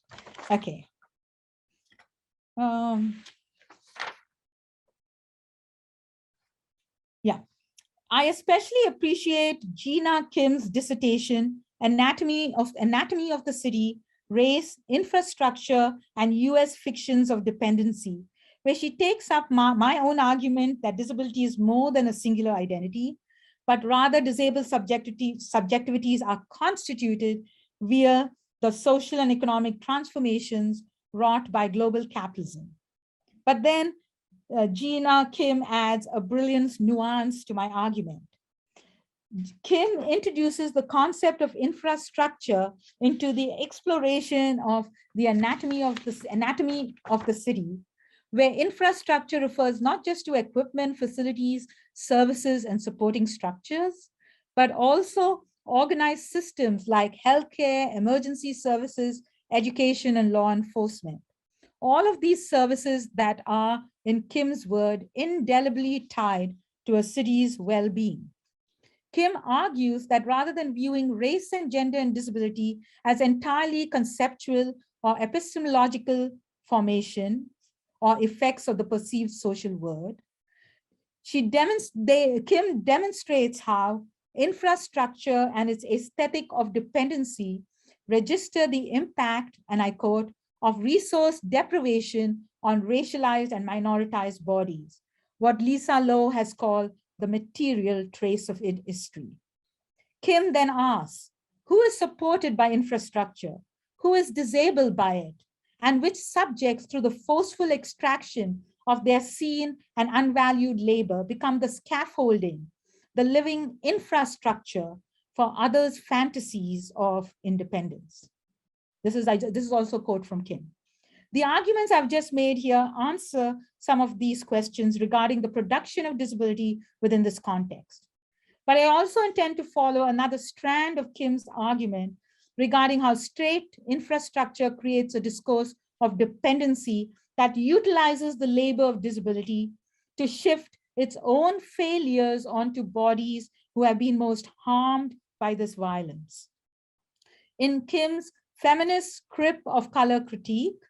Okay. Yeah. I especially appreciate Gina Kim's dissertation, Anatomy of the City, Race, Infrastructure, and US Fictions of Dependency, where she takes up my own argument that disability is more than a singular identity, but rather disabled subjectivities are constituted via the social and economic transformations wrought by global capitalism. But then Gina Kim adds a brilliant nuance to my argument. Kim introduces the concept of infrastructure into the exploration of the anatomy of the city, where infrastructure refers not just to equipment, facilities, services, and supporting structures, but also organized systems like healthcare, emergency services, education, and law enforcement. All of these services that are, in Kim's word, indelibly tied to a city's well-being. Kim argues that rather than viewing race and gender and disability as entirely conceptual or epistemological formation or effects of the perceived social world, Kim demonstrates how infrastructure and its aesthetic of dependency register the impact, and I quote, of resource deprivation on racialized and minoritized bodies, what Lisa Lowe has called the material trace of history. Kim then asks, who is supported by infrastructure? Who is disabled by it? And which subjects, through the forceful extraction of their seen and unvalued labor, become the scaffolding, the living infrastructure for others' fantasies of independence? This is also a quote from Kim. The arguments I've just made here answer some of these questions regarding the production of disability within this context. But I also intend to follow another strand of Kim's argument regarding how state infrastructure creates a discourse of dependency that utilizes the labor of disability to shift its own failures onto bodies who have been most harmed by this violence. In Kim's feminist crip of color critique,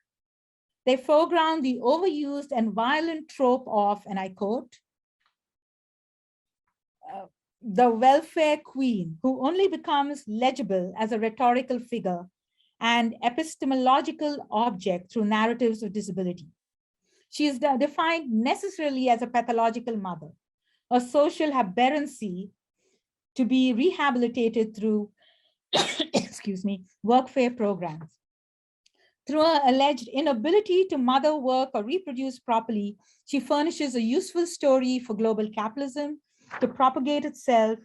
they foreground the overused and violent trope of, and I quote, the welfare queen who only becomes legible as a rhetorical figure and epistemological object through narratives of disability. She is defined necessarily as a pathological mother, a social aberrancy to be rehabilitated through, excuse me, workfare programs. Through her alleged inability to mother, work, or reproduce properly, she furnishes a useful story for global capitalism to propagate itself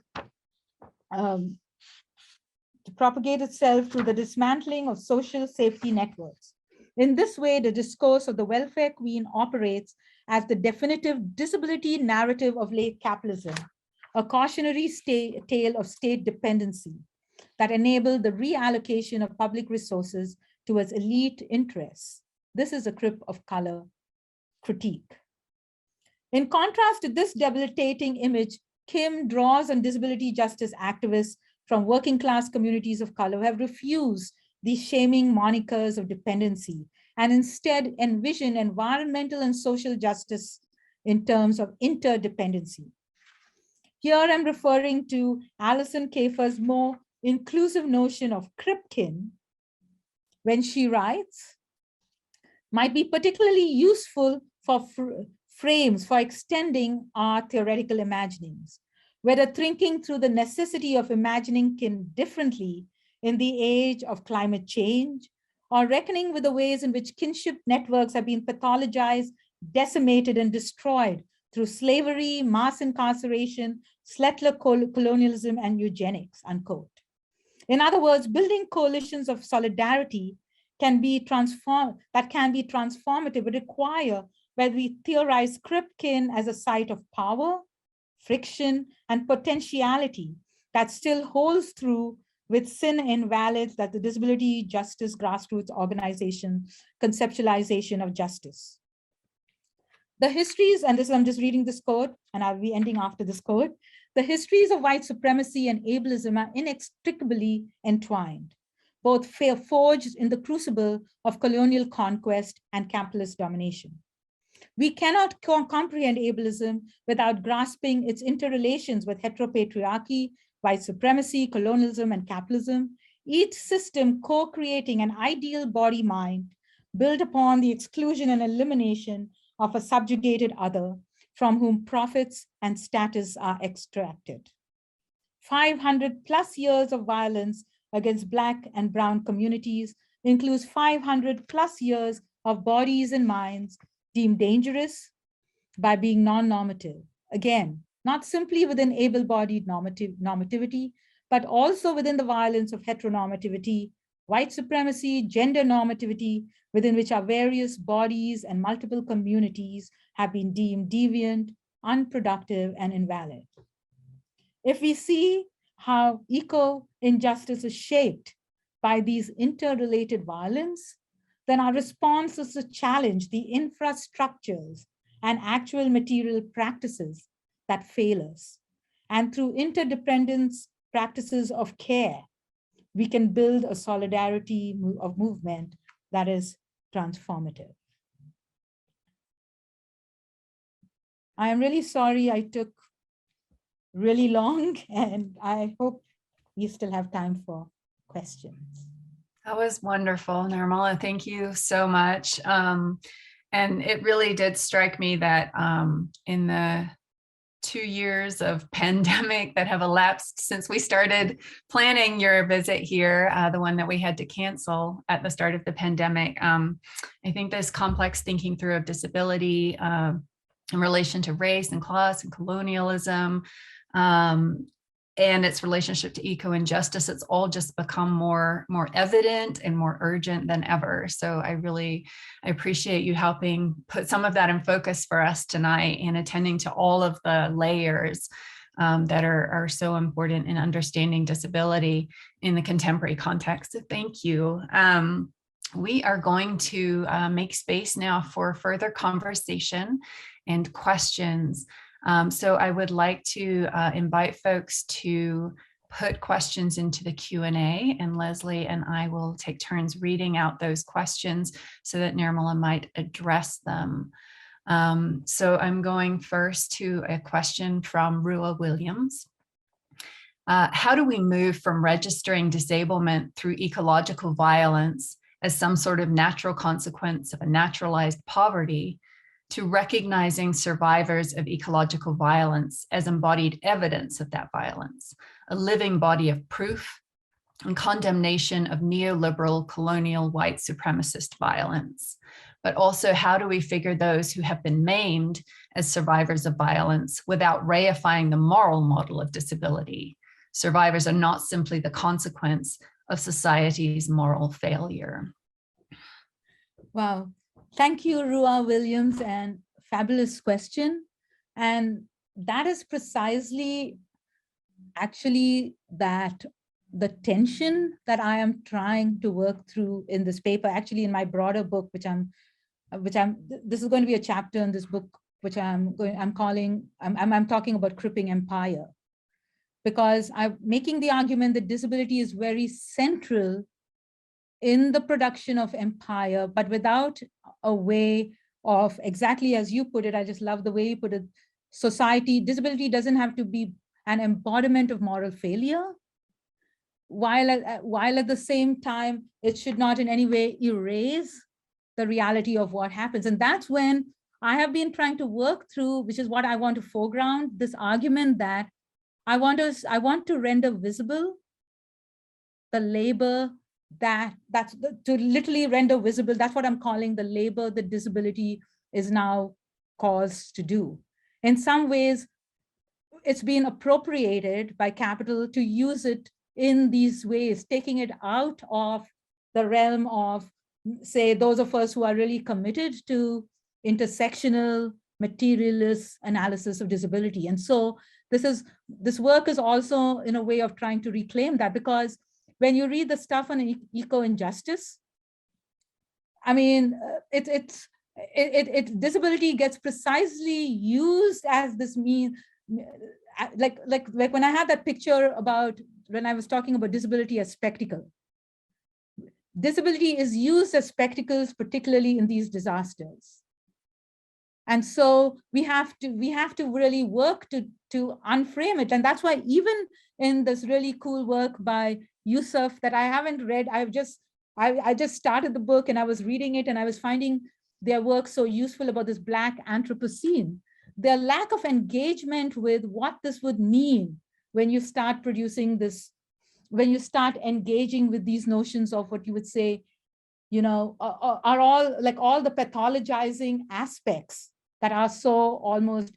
through the dismantling of social safety networks. In this way, the discourse of the welfare queen operates as the definitive disability narrative of late capitalism, a cautionary tale of state dependency that enabled the reallocation of public resources towards elite interests. This is a crip of color critique. In contrast to this debilitating image, Kim draws on disability justice activists from working class communities of color who have refused these shaming monikers of dependency and instead envision environmental and social justice in terms of interdependency. Here I'm referring to Alison Kafer's more inclusive notion of cripkin when she writes, might be particularly useful for frames for extending our theoretical imaginings, whether thinking through the necessity of imagining kin differently in the age of climate change, or reckoning with the ways in which kinship networks have been pathologized, decimated, and destroyed through slavery, mass incarceration, settler colonialism, and eugenics, unquote. In other words, building coalitions of solidarity can be transformative, but require where we theorize cripkin as a site of power, friction, and potentiality that still holds through with sin invalids that the disability justice grassroots organization conceptualization of justice. The histories, and this I'm just reading this quote, and I'll be ending after this quote, the histories of white supremacy and ableism are inextricably entwined, both forged in the crucible of colonial conquest and capitalist domination. We cannot comprehend ableism without grasping its interrelations with heteropatriarchy, white supremacy, colonialism, and capitalism, each system co-creating an ideal body mind built upon the exclusion and elimination of a subjugated other from whom profits and status are extracted. 500 plus years of violence against Black and Brown communities includes 500 plus years of bodies and minds deemed dangerous by being non-normative. Again, not simply within able-bodied normativity, but also within the violence of heteronormativity, white supremacy, gender normativity, within which our various bodies and multiple communities have been deemed deviant, unproductive, and invalid. If we see how eco-injustice is shaped by these interrelated violence, then our response is to challenge the infrastructures and actual material practices that fail us. And through interdependence practices of care, we can build a solidarity of movement that is transformative. I am really sorry I took really long, and I hope you still have time for questions. That was wonderful, Nirmala. Thank you so much. And it really did strike me that in the 2 years of pandemic that have elapsed since we started planning your visit here, the one that we had to cancel at the start of the pandemic, I think this complex thinking through of disability in relation to race and class and colonialism, and its relationship to eco-injustice, it's all just become more evident and more urgent than ever. So I appreciate you helping put some of that in focus for us tonight and attending to all of the layers that are so important in understanding disability in the contemporary context. So thank you. We are going to make space now for further conversation and questions. So I would like to invite folks to put questions into the Q&A, and Leslie and I will take turns reading out those questions so that Nirmala might address them. So I'm going first to a question from Rua Williams. How do we move from registering disablement through ecological violence as some sort of natural consequence of a naturalized poverty to recognizing survivors of ecological violence as embodied evidence of that violence, a living body of proof and condemnation of neoliberal colonial white supremacist violence? But also, how do we figure those who have been maimed as survivors of violence without reifying the moral model of disability? Survivors are not simply the consequence of society's moral failure. Wow. Thank you, Rua Williams, and fabulous question. And that is precisely actually that the tension that I am trying to work through in this paper, actually in my broader book, this is going to be a chapter in this book, which I'm talking about cripping empire, because I'm making the argument that disability is very central in the production of empire, but without a way of, exactly as you put it, I just love the way you put it, disability doesn't have to be an embodiment of moral failure, while at the same time, it should not in any way erase the reality of what happens. And that's when I have been trying to work through, which is what I want to foreground, this argument that I want to render visible the labor to literally render visible. That's what I'm calling the labor that disability is now caused to do. In some ways, it's been appropriated by capital to use it in these ways, taking it out of the realm of, say, those of us who are really committed to intersectional materialist analysis of disability. And so this work is also in a way of trying to reclaim that, because when you read the stuff on eco-injustice, I mean, disability gets precisely used as this mean, like when I had that picture about when I was talking about disability as spectacle. Disability is used as spectacles, particularly in these disasters. And so we have to really work to unframe it. And that's why even in this really cool work by Yusuf that I haven't read, I just started the book and I was reading it and I was finding their work so useful about this Black Anthropocene. Their lack of engagement with what this would mean when you start producing this, when you start engaging with these notions of what you would say, you know, are all like all the pathologizing aspects that are so almost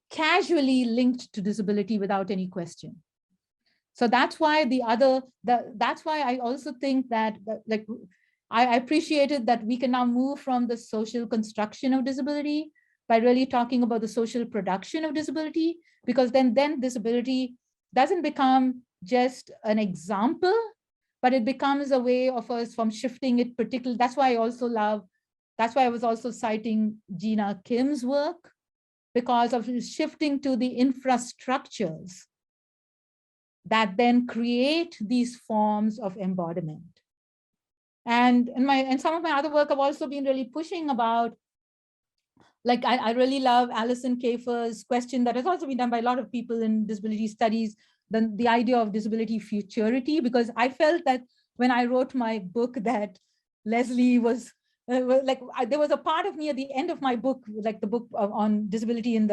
casually linked to disability without any question. So that's why that's why I also think that like I appreciated that we can now move from the social construction of disability by really talking about the social production of disability, because then disability doesn't become just an example, but it becomes a way of us from shifting it particularly. That's why I was also citing Gina Kim's work, because of shifting to the infrastructures that then create these forms of embodiment. And in some of my other work, I've also been really pushing about, like I really love Alison Kafer's question that has also been done by a lot of people in disability studies, the idea of disability futurity, because I felt that when I wrote my book that Leslie was, there was a part of me at the end of my book, like the book on disability in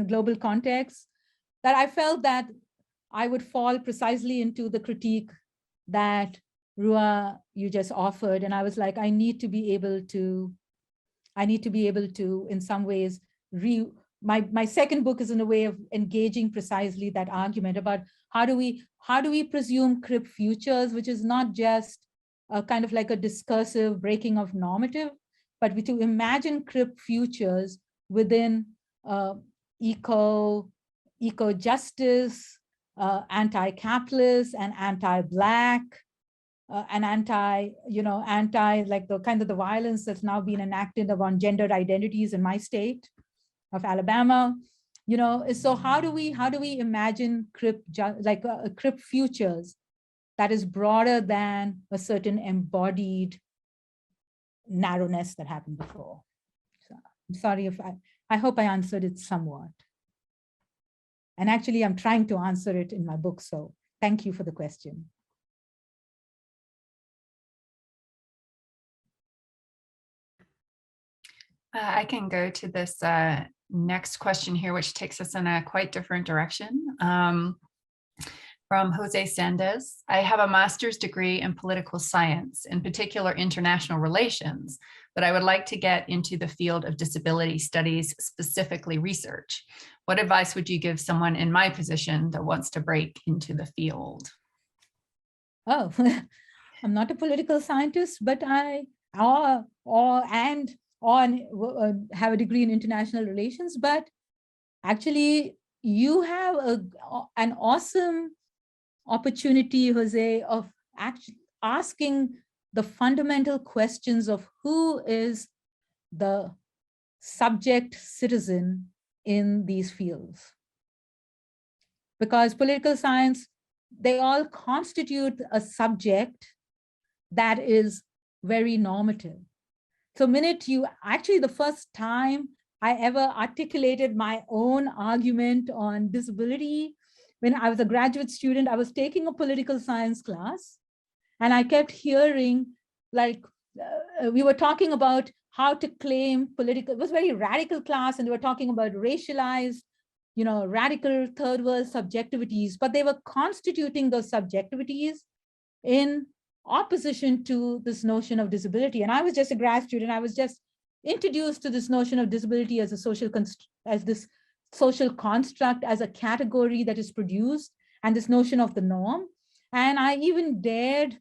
global context, that I felt that I would fall precisely into the critique that Rua, you just offered. And I was like, I need to be able to, in some ways, my second book is in a way of engaging precisely that argument about how do we presume crip futures, which is not just a kind of like a discursive breaking of normative, but to imagine crip futures within eco-justice, anti-capitalist and anti-Black, and anti, like the kind of the violence that's now been enacted on gendered identities in my state of Alabama. So how do we imagine CRIP futures that is broader than a certain embodied narrowness that happened before? So I'm sorry if I hope I answered it somewhat. And actually, I'm trying to answer it in my book. So thank you for the question. I can go to this next question here, which takes us in a quite different direction. From Jose Sandez, I have a master's degree in political science, in particular international relations, but I would like to get into the field of disability studies, specifically research. What advice would you give someone in my position that wants to break into the field? Oh, I'm not a political scientist, but I have a degree in international relations, but actually you have an awesome opportunity, Jose, of actually asking the fundamental questions of who is the subject citizen in these fields. Because political science, they all constitute a subject that is very normative. So the first time I ever articulated my own argument on disability, when I was a graduate student, I was taking a political science class, and I kept hearing, we were talking about how to claim political, it was a very radical class, and they were talking about racialized, radical third world subjectivities, but they were constituting those subjectivities in opposition to this notion of disability. And I was just a grad student. I was just introduced to this notion of disability as a social construct, as a category that is produced, and this notion of the norm. And I even dared,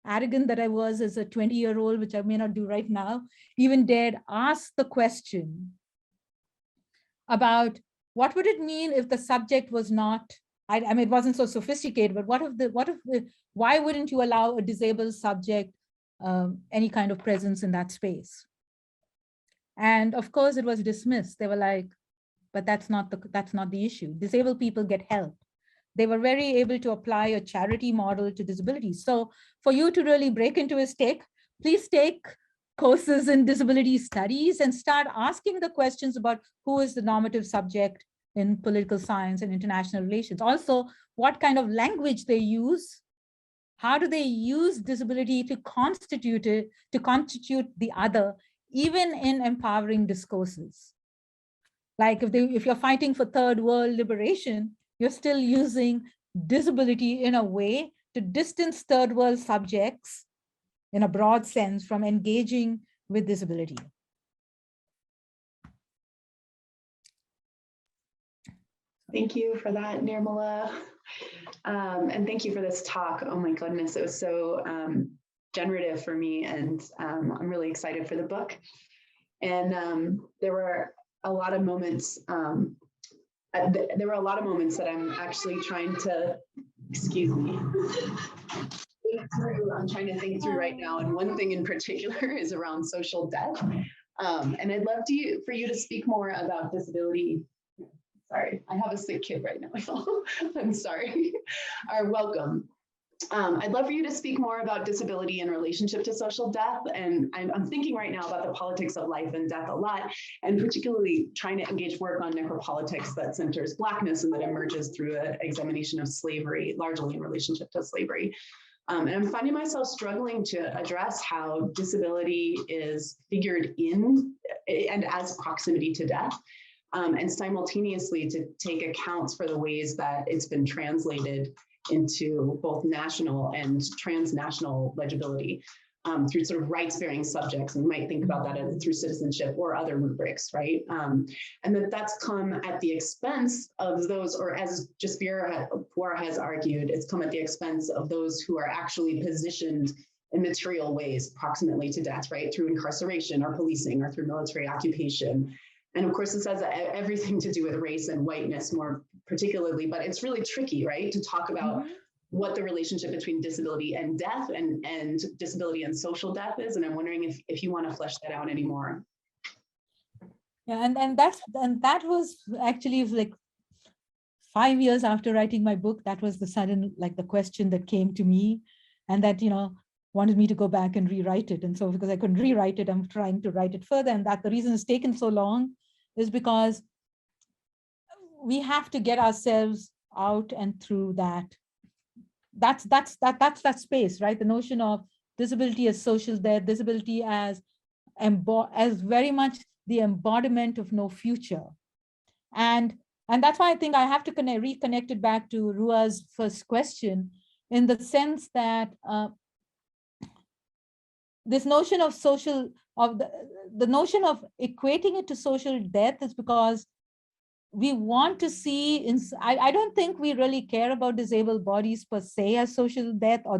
arrogant that I was as a 20-year-old, which I may not do right now, even dared ask the question about what would it mean if the subject was not, I mean, it wasn't so sophisticated, but why wouldn't you allow a disabled subject any kind of presence in that space? And of course it was dismissed. They were like, but that's not the issue. Disabled people get help. They were very able to apply a charity model to disability. So for you to really break into a stake, please take courses in disability studies and start asking the questions about who is the normative subject in political science and international relations. Also, what kind of language they use. How do they use disability to constitute the other, even in empowering discourses? Like if you're fighting for third world liberation, you're still using disability in a way to distance third world subjects in a broad sense from engaging with disability. Thank you for that, Nirmala. And thank you for this talk. Oh my goodness, it was so generative for me, and I'm really excited for the book. And there were a lot of moments. There were a lot of moments that I'm actually trying to, excuse me, I'm trying to think through right now. And one thing in particular is around social death. And I'd love for you to speak more about disability. Sorry, I have a sick kid right now. I'm sorry. Welcome. I'd love for you to speak more about disability in relationship to social death. And I'm thinking right now about the politics of life and death a lot, and particularly trying to engage work on necropolitics that centers Blackness and that emerges through an examination of slavery, largely in relationship to slavery. And I'm finding myself struggling to address how disability is figured in and as proximity to death. And simultaneously to take accounts for the ways that it's been translated into both national and transnational legibility through sort of rights-bearing subjects. And we might think about that as through citizenship or other rubrics, right? And that's come at the expense of those, or as Jaspira has argued, it's come at the expense of those who are actually positioned in material ways proximately to death, right? Through incarceration or policing or through military occupation. And of course, this has everything to do with race and whiteness more particularly, but it's really tricky, right? To talk about what the relationship between disability and death and disability and social death is. And I'm wondering if you want to flesh that out anymore. Yeah, and that was actually like 5 years after writing my book. That was the sudden, like the question that came to me, and that, you know, wanted me to go back and rewrite it. And so because I couldn't rewrite it, I'm trying to write it further. And that the reason it's taken so long is because we have to get ourselves out and through that. That's that space, right? The notion of disability as social death, disability as very much the embodiment of no future. And that's why I think I have to reconnect it back to Rua's first question, in the sense that this notion of the notion of equating it to social death is because we want to see, I don't think we really care about disabled bodies per se as social death, or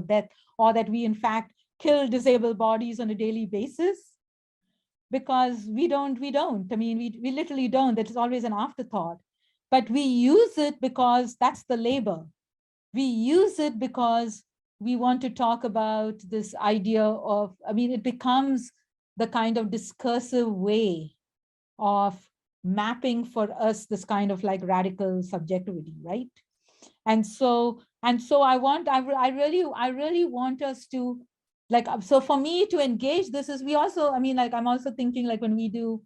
that we in fact kill disabled bodies on a daily basis, because we don't. I mean, we literally don't. That is always an afterthought. But we use it because that's the labor. We use it because we want to talk about this idea of, I mean, it becomes the kind of discursive way of mapping for us this kind of like radical subjectivity, right? And so I really want us to, like, so for me to engage this is, we also, I mean, like, I'm also thinking like when we do,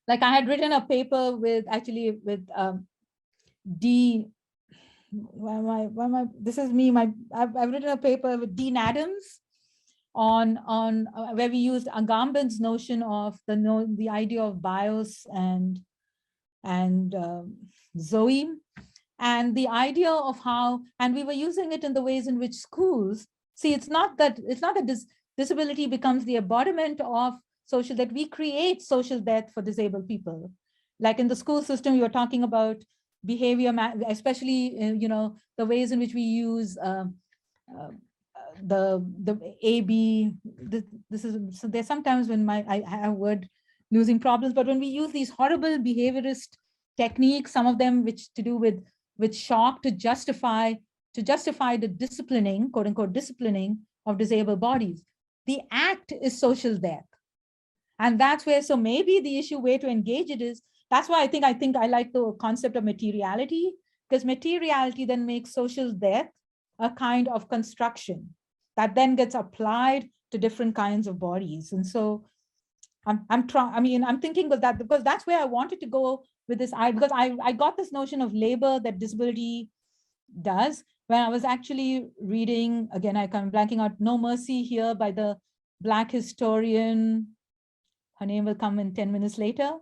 like I had written a paper with I've written a paper with Dean Adams on where we used Agamben's notion of the idea of bios and Zoe, and the idea of how, and we were using it in the ways in which schools see, it's not that disability becomes the embodiment of social, that we create social death for disabled people. Like in the school system, you were talking about behavior, especially you know, the ways in which we use the AB. This is, so there's sometimes when I have word losing problems, but when we use these horrible behaviorist techniques, some of them which to do with shock to justify the disciplining, quote unquote, disciplining of disabled bodies, the act is social death. And that's where, so maybe the way to engage it is, that's why I think I like the concept of materiality, because materiality then makes social death a kind of construction that then gets applied to different kinds of bodies. And so I'm thinking of that, because that's where I wanted to go with this, because I got this notion of labor that disability does when I was actually reading, again, I'm blanking out, No Mercy Here by the Black historian, her name will come in 10 minutes later,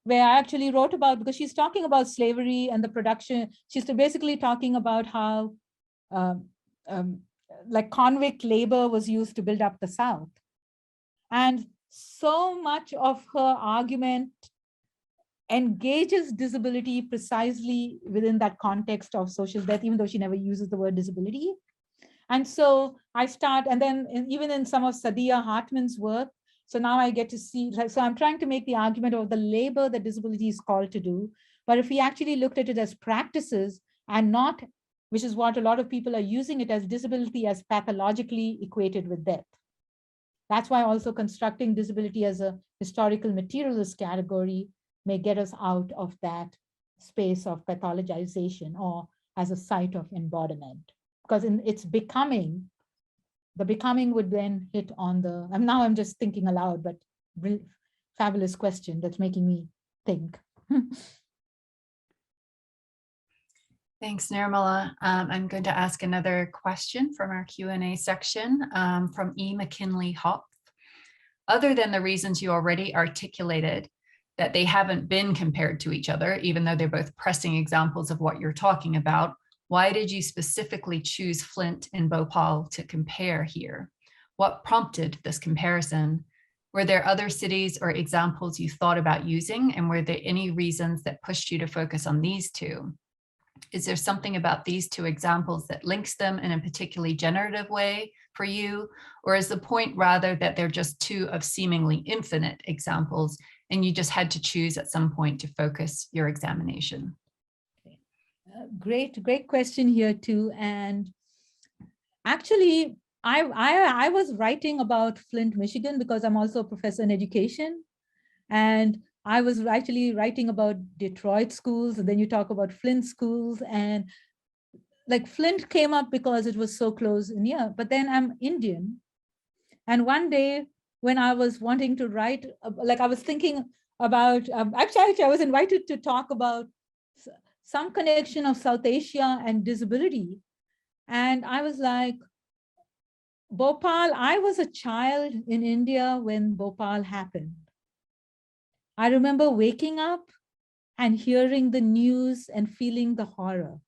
where I actually wrote about, because she's talking about slavery and the production. She's basically talking about how like convict labor was used to build up the South. And so much of her argument engages disability precisely within that context of social death, even though she never uses the word disability. And so I start, and then even in some of Sadiya Hartman's work, so now I get to see, so I'm trying to make the argument of the labor that disability is called to do. But if we actually looked at it as practices and not, which is what a lot of people are using it as, disability as pathologically equated with death. That's why also constructing disability as a historical materialist category may get us out of that space of pathologization or as a site of embodiment. Because in its becoming, the becoming would then hit on the, and now I'm just thinking aloud, but fabulous question that's making me think. Thanks, Nirmala. I'm going to ask another question from our Q&A section from E. McKinley Hopf. Other than the reasons you already articulated, that they haven't been compared to each other, even though they're both pressing examples of what you're talking about, why did you specifically choose Flint and Bhopal to compare here? What prompted this comparison? Were there other cities or examples you thought about using, and were there any reasons that pushed you to focus on these two? Is there something about these two examples that links them in a particularly generative way for you? Or is the point rather that they're just two of seemingly infinite examples and you just had to choose at some point to focus your examination? Great question here too. And actually, I was writing about Flint, Michigan, because I'm also a professor in education. And I was actually writing about Detroit schools, and then you talk about Flint schools, and like Flint came up because it was so close in here. But then I'm Indian. And one day when I was wanting to write, like I was thinking about, actually I was invited to talk about some connection of South Asia and disability. And I was like, Bhopal, I was a child in India when Bhopal happened. I remember waking up and hearing the news and feeling the horror.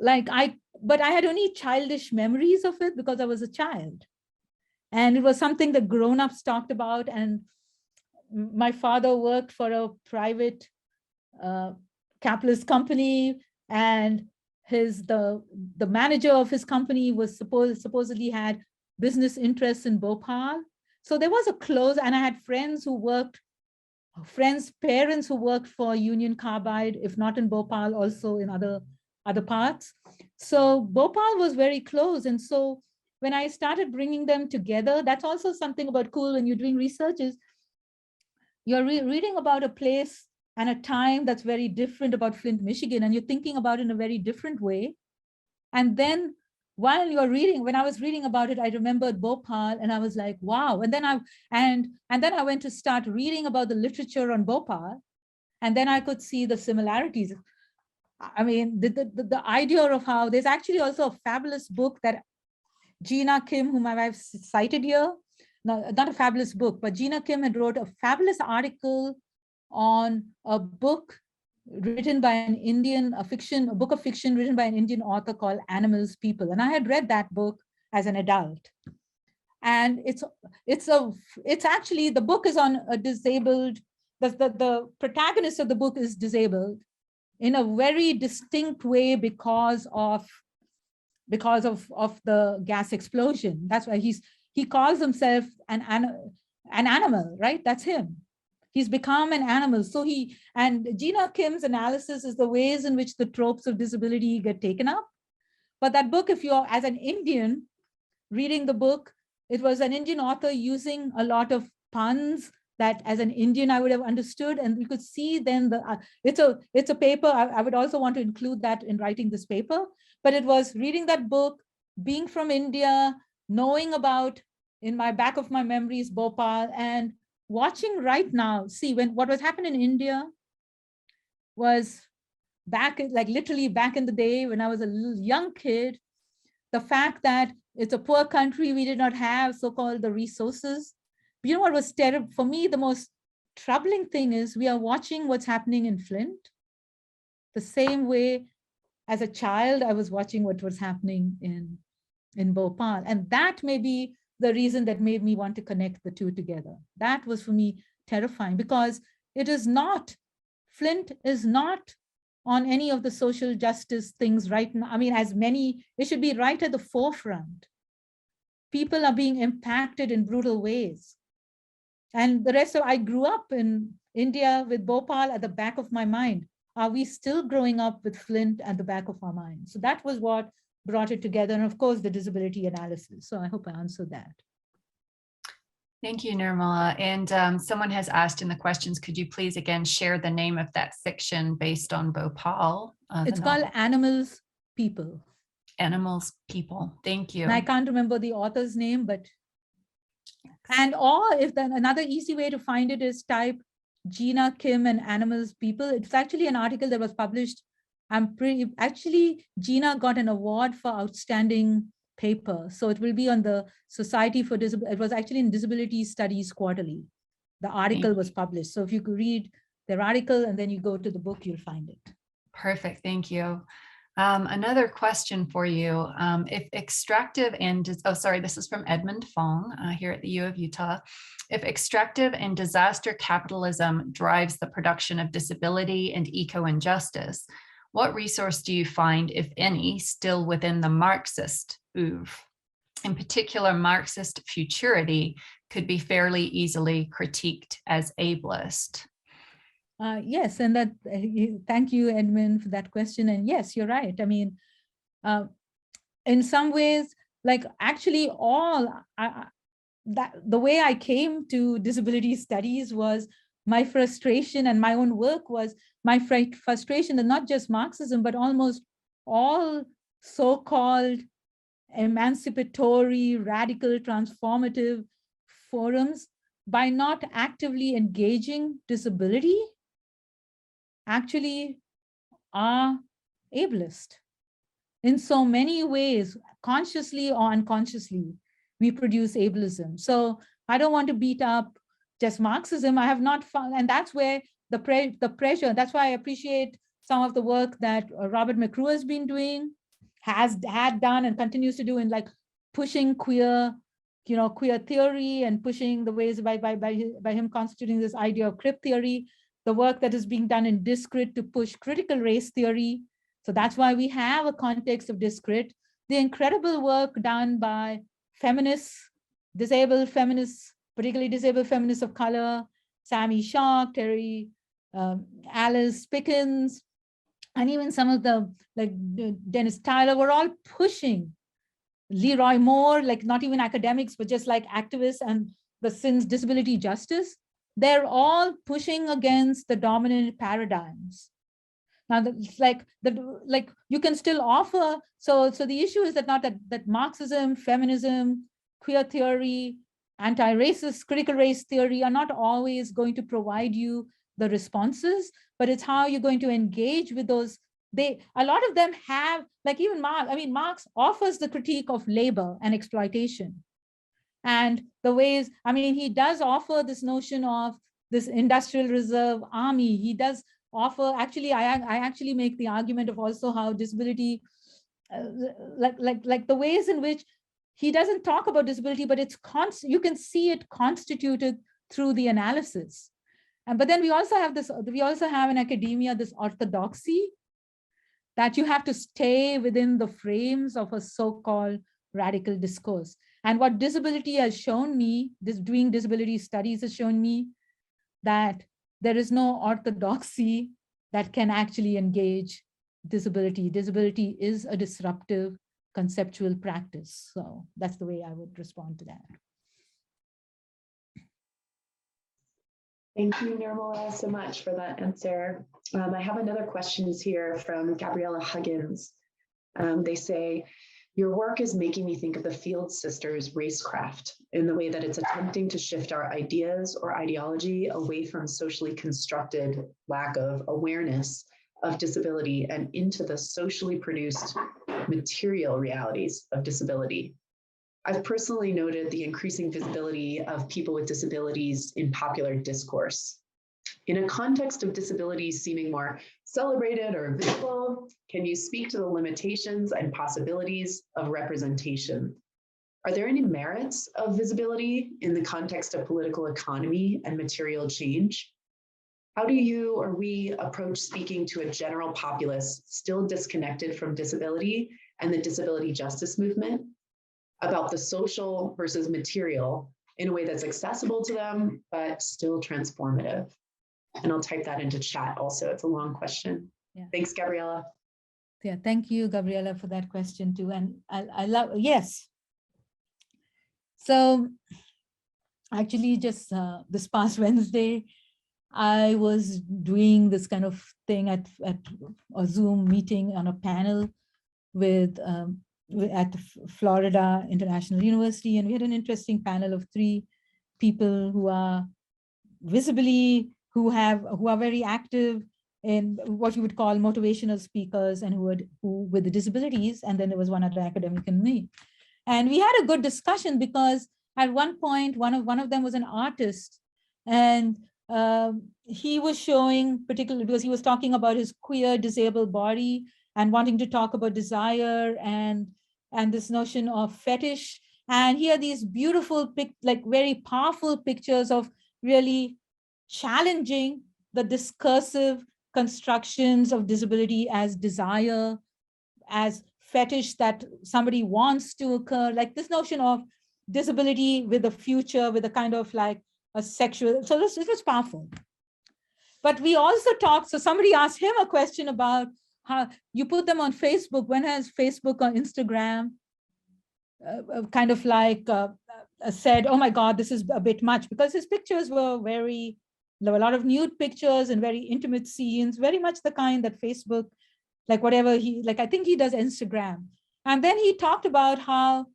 But I had only childish memories of it because I was a child. And it was something that grown-ups talked about. And my father worked for a private capitalist company, and the manager of his company was supposedly had business interests in Bhopal. So there was a close, and I had parents who worked for Union Carbide, if not in Bhopal, also in other parts. So Bhopal was very close. And so when I started bringing them together, that's also something about cool when you're doing research is you're reading about a place and a time that's very different about Flint, Michigan, and you're thinking about it in a very different way. And then while you're reading, when I was reading about it, I remembered Bhopal, and I was like, wow. And then I went to start reading about the literature on Bhopal, and then I could see the similarities. I mean, the idea of how there's actually also a fabulous book that Gina Kim, whom I've cited here, not a fabulous book, but Gina Kim had wrote a fabulous article on a book written by an Indian, a book of fiction written by an Indian author called Animals, People. And I had read that book as an adult. And it's actually, the book is on a disabled, the protagonist of the book is disabled in a very distinct way because of the gas explosion. That's why he calls himself an animal, right? That's him. He's become an animal. So and Gina Kim's analysis is the ways in which the tropes of disability get taken up. But that book, if you're as an Indian reading the book, it was an Indian author using a lot of puns that as an Indian I would have understood. And we could see then it's a paper. I would also want to include that in writing this paper, but it was reading that book, being from India, knowing about, in my back of my memories, Bhopal, and watching right now, see what was happening in India was literally back in the day when I was a young kid, the fact that it's a poor country, we did not have so-called the resources. But you know what was terrible? For me, the most troubling thing is we are watching what's happening in Flint the same way as a child I was watching what was happening in Bhopal. And that may be the reason that made me want to connect the two together. That was for me terrifying because Flint is not on any of the social justice things right now. I mean, it should be right at the forefront. People are being impacted in brutal ways. And the rest of, I grew up in India with Bhopal at the back of my mind. Are we still growing up with Flint at the back of our mind? So that was what brought it together. And of course, the disability analysis. So I hope I answered that. Thank you, Nirmala. And someone has asked in the questions, could you please again share the name of that fiction based on Bhopal? It's called Animals, People. Animals, People. Thank you. And I can't remember the author's name, but another easy way to find it is type Gina Kim and Animals, People. It's actually an article that was published. Actually, Gina got an award for outstanding paper. So it will be on the Society for Disability. It was actually in Disability Studies Quarterly. The article was published. So if you could read their article and then you go to the book, you'll find it. Perfect. Thank you. Another question for you. If extractive and, this is from Edmund Fong here at the U of Utah. If extractive and disaster capitalism drives the production of disability and eco-injustice, what resource do you find, if any, still within the Marxist oeuvre? In particular, Marxist Futurity could be fairly easily critiqued as ableist. Yes, and that thank you, Edmund, for that question. And yes, you're right. I mean, in some ways, like actually the way I came to disability studies was my frustration, and my own work was my frustration, and not just Marxism, but almost all so-called emancipatory, radical, transformative forums, by not actively engaging disability, actually are ableist. In so many ways, consciously or unconsciously, we produce ableism. So I don't want to beat up just Marxism. I have not found, and that's where the pressure, that's why I appreciate some of the work that Robert McCrew has been doing, had done and continues to do in like pushing queer theory and pushing the ways by him constituting this idea of crip theory, the work that is being done in discrit to push critical race theory. So that's why we have a context of discrit. The incredible work done by feminists, disabled feminists, particularly disabled feminists of color, Sammy Shock, Terry Alice Pickens, and even some of the, like Dennis Tyler, were all pushing. Leroy Moore, like not even academics, but just like activists and the since disability justice, they're all pushing against the dominant paradigms. Now, it's like you can still offer. So the issue is that not that Marxism, feminism, queer theory, anti-racist, critical race theory are not always going to provide you the responses, but it's how you're going to engage with those. A lot of them have, like even Marx, I mean, Marx offers the critique of labor and exploitation. And the ways, I mean, he does offer this notion of this industrial reserve army. He does offer, actually, I actually make the argument of also how disability, like the ways in which he doesn't talk about disability, but it's you can see it constituted through the analysis. But then we also have in academia this orthodoxy that you have to stay within the frames of a so-called radical discourse. And what disability has shown me, doing disability studies has shown me that there is no orthodoxy that can actually engage disability. Disability is a disruptive conceptual practice. So that's the way I would respond to that. Thank you, Nirmala, so much for that answer. I have another question here from Gabriella Huggins. They say, your work is making me think of the Field Sisters' racecraft in the way that it's attempting to shift our ideas or ideology away from socially constructed lack of awareness of disability and into the socially produced material realities of disability. I've personally noted the increasing visibility of people with disabilities in popular discourse. In a context of disabilities seeming more celebrated or visible, can you speak to the limitations and possibilities of representation? Are there any merits of visibility in the context of political economy and material change? How do you or we approach speaking to a general populace still disconnected from disability and the disability justice movement about the social versus material in a way that's accessible to them, but still transformative? And I'll type that into chat also. It's a long question. Yeah. Thanks, Gabriella. Yeah, thank you, Gabriella, for that question too. And I love, yes. So actually just this past Wednesday, I was doing this kind of thing at a Zoom meeting on a panel with at Florida International University. And we had an interesting panel of 3 people who are visibly, who are very active in what you would call motivational speakers and who with the disabilities. And then there was one other academic and me. And we had a good discussion because at one point, one of them was an artist, and he was showing particularly, because he was talking about his queer disabled body and wanting to talk about desire and this notion of fetish. And here are these beautiful, like very powerful pictures of really challenging the discursive constructions of disability as desire, as fetish that somebody wants to occur, like this notion of disability with a future, with a kind of like a sexual, so this was powerful. But we also talked, so somebody asked him a question about how you put them on Facebook. When has Facebook or Instagram kind of like said, oh my God, this is a bit much, because his pictures were very, there were a lot of nude pictures and very intimate scenes, very much the kind that Facebook, like whatever he, like I think he does Instagram. And then he talked about how,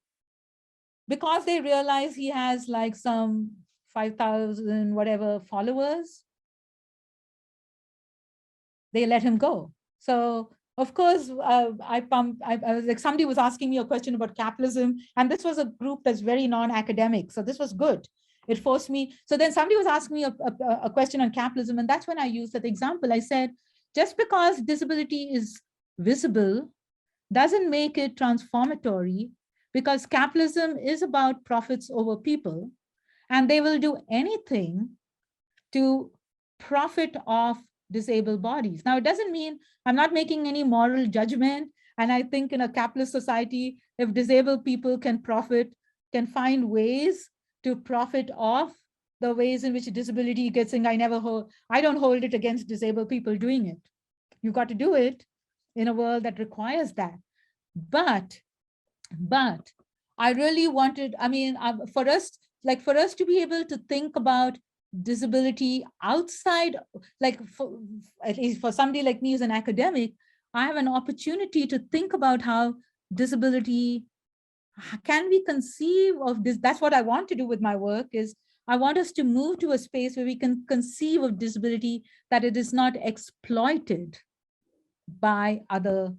because they realize he has like some 5,000 whatever followers, they let him go. So of course, I was like, somebody was asking me a question about capitalism, and this was a group that's very non-academic. So this was good. It forced me. So then somebody was asking me a question on capitalism, and that's when I used that example. I said, just because disability is visible doesn't make it transformatory, because capitalism is about profits over people, and they will do anything to profit off disabled bodies. Now, it doesn't mean I'm not making any moral judgment. And I think in a capitalist society, if disabled people can profit, can find ways to profit off the ways in which disability gets in, I don't hold it against disabled people doing it. You've got to do it in a world that requires that. But I really wanted, I mean, for us to be able to think about disability outside, like at least for somebody like me who's an academic, I have an opportunity to think about how disability, can we conceive of this? That's what I want to do with my work, is I want us to move to a space where we can conceive of disability, that it is not exploited by other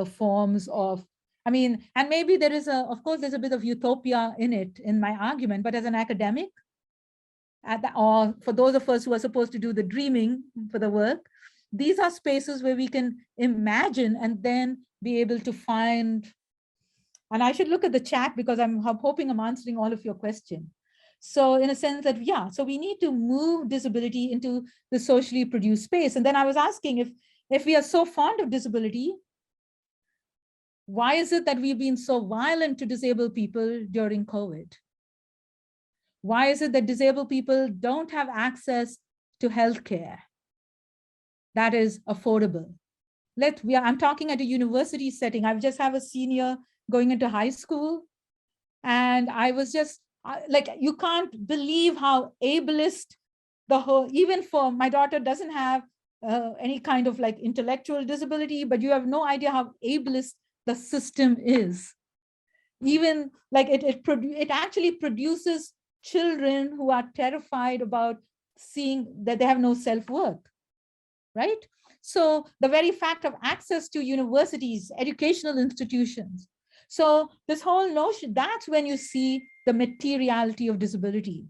forms of, I mean, and maybe there is of course, there's a bit of utopia in it, in my argument, but as an academic, or for those of us who are supposed to do the dreaming for the work, these are spaces where we can imagine and then be able to find, and I should look at the chat because I'm hoping I'm answering all of your questions. So in a sense that, yeah, so we need to move disability into the socially produced space. And then I was asking, if we are so fond of disability, why is it that we've been so violent to disabled people during COVID? Why is it that disabled people don't have access to healthcare that is affordable? I'm talking at a university setting. I just have a senior going into high school. And I was just like, you can't believe how ableist even for my daughter doesn't have any kind of like intellectual disability, but you have no idea how ableist the system is. Even like it actually produces children who are terrified about seeing that they have no self-worth, right? So the very fact of access to universities, educational institutions. So this whole notion, that's when you see the materiality of disability.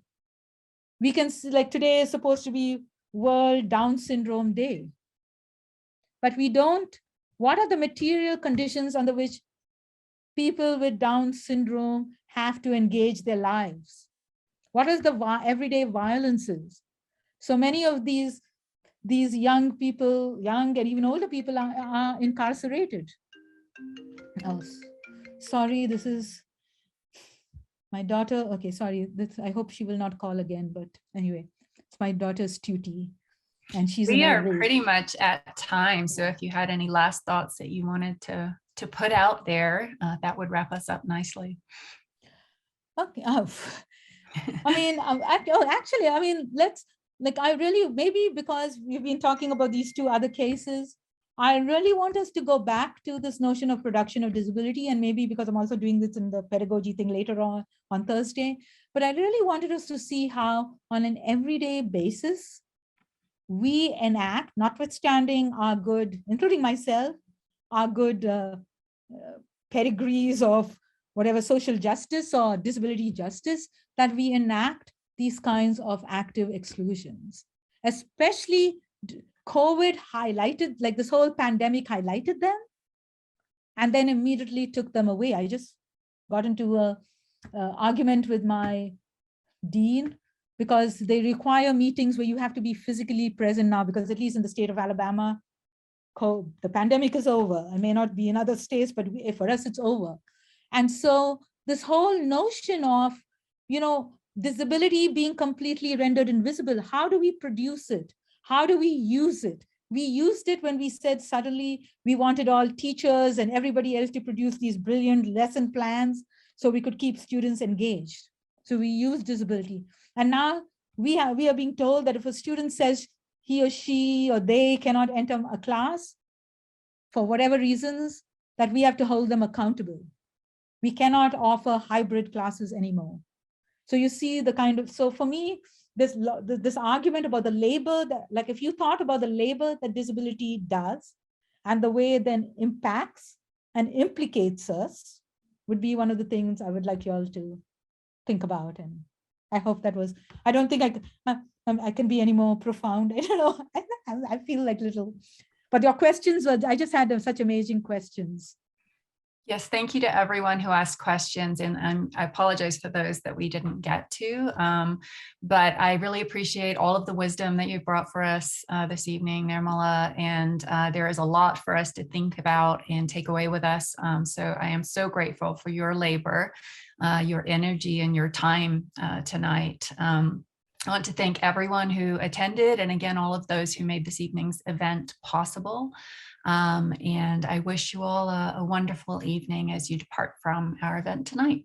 We can see, like today is supposed to be World Down Syndrome Day, but we don't, what are the material conditions under which people with Down syndrome have to engage their lives? What is the everyday violences? So many of these young people, young and even older people are incarcerated. Oh, sorry, this is my daughter. Okay, sorry, I hope she will not call again, but anyway, it's my daughter's duty. And she's we are pretty much at time. So if you had any last thoughts that you wanted to put out there, that would wrap us up nicely. Okay. I mean, actually, I mean, I really, maybe because we've been talking about these two other cases, I really want us to go back to this notion of production of disability, and maybe because I'm also doing this in the pedagogy thing later on Thursday, but I really wanted us to see how on an everyday basis, we enact, notwithstanding our good, including myself, our good pedigrees of whatever social justice or disability justice, that we enact these kinds of active exclusions, especially COVID highlighted, like this whole pandemic highlighted them and then immediately took them away. I just got into a argument with my dean because they require meetings where you have to be physically present now, because at least in the state of Alabama, the pandemic is over. It may not be in other states, but for us, it's over. And so this whole notion of, disability being completely rendered invisible, how do we produce it? How do we use it? We used it when we said suddenly we wanted all teachers and everybody else to produce these brilliant lesson plans so we could keep students engaged. So we use disability. And now we are being told that if a student says he or she or they cannot enter a class for whatever reasons, that we have to hold them accountable. We cannot offer hybrid classes anymore. So you see the kind of, so for me, this argument about the labor that, like, if you thought about the labor that disability does and the way it then impacts and implicates us, would be one of the things I would like you all to think about. And I hope that was, I don't think I can be any more profound. I don't know, I feel like little, but your questions were, I just had such amazing questions. Yes, thank you to everyone who asked questions, and I apologize for those that we didn't get to, but I really appreciate all of the wisdom that you brought for us this evening, Nirmala, and there is a lot for us to think about and take away with us, so I am so grateful for your labor, your energy, and your time tonight. I want to thank everyone who attended, and again, all of those who made this evening's event possible. And I wish you all a wonderful evening as you depart from our event tonight.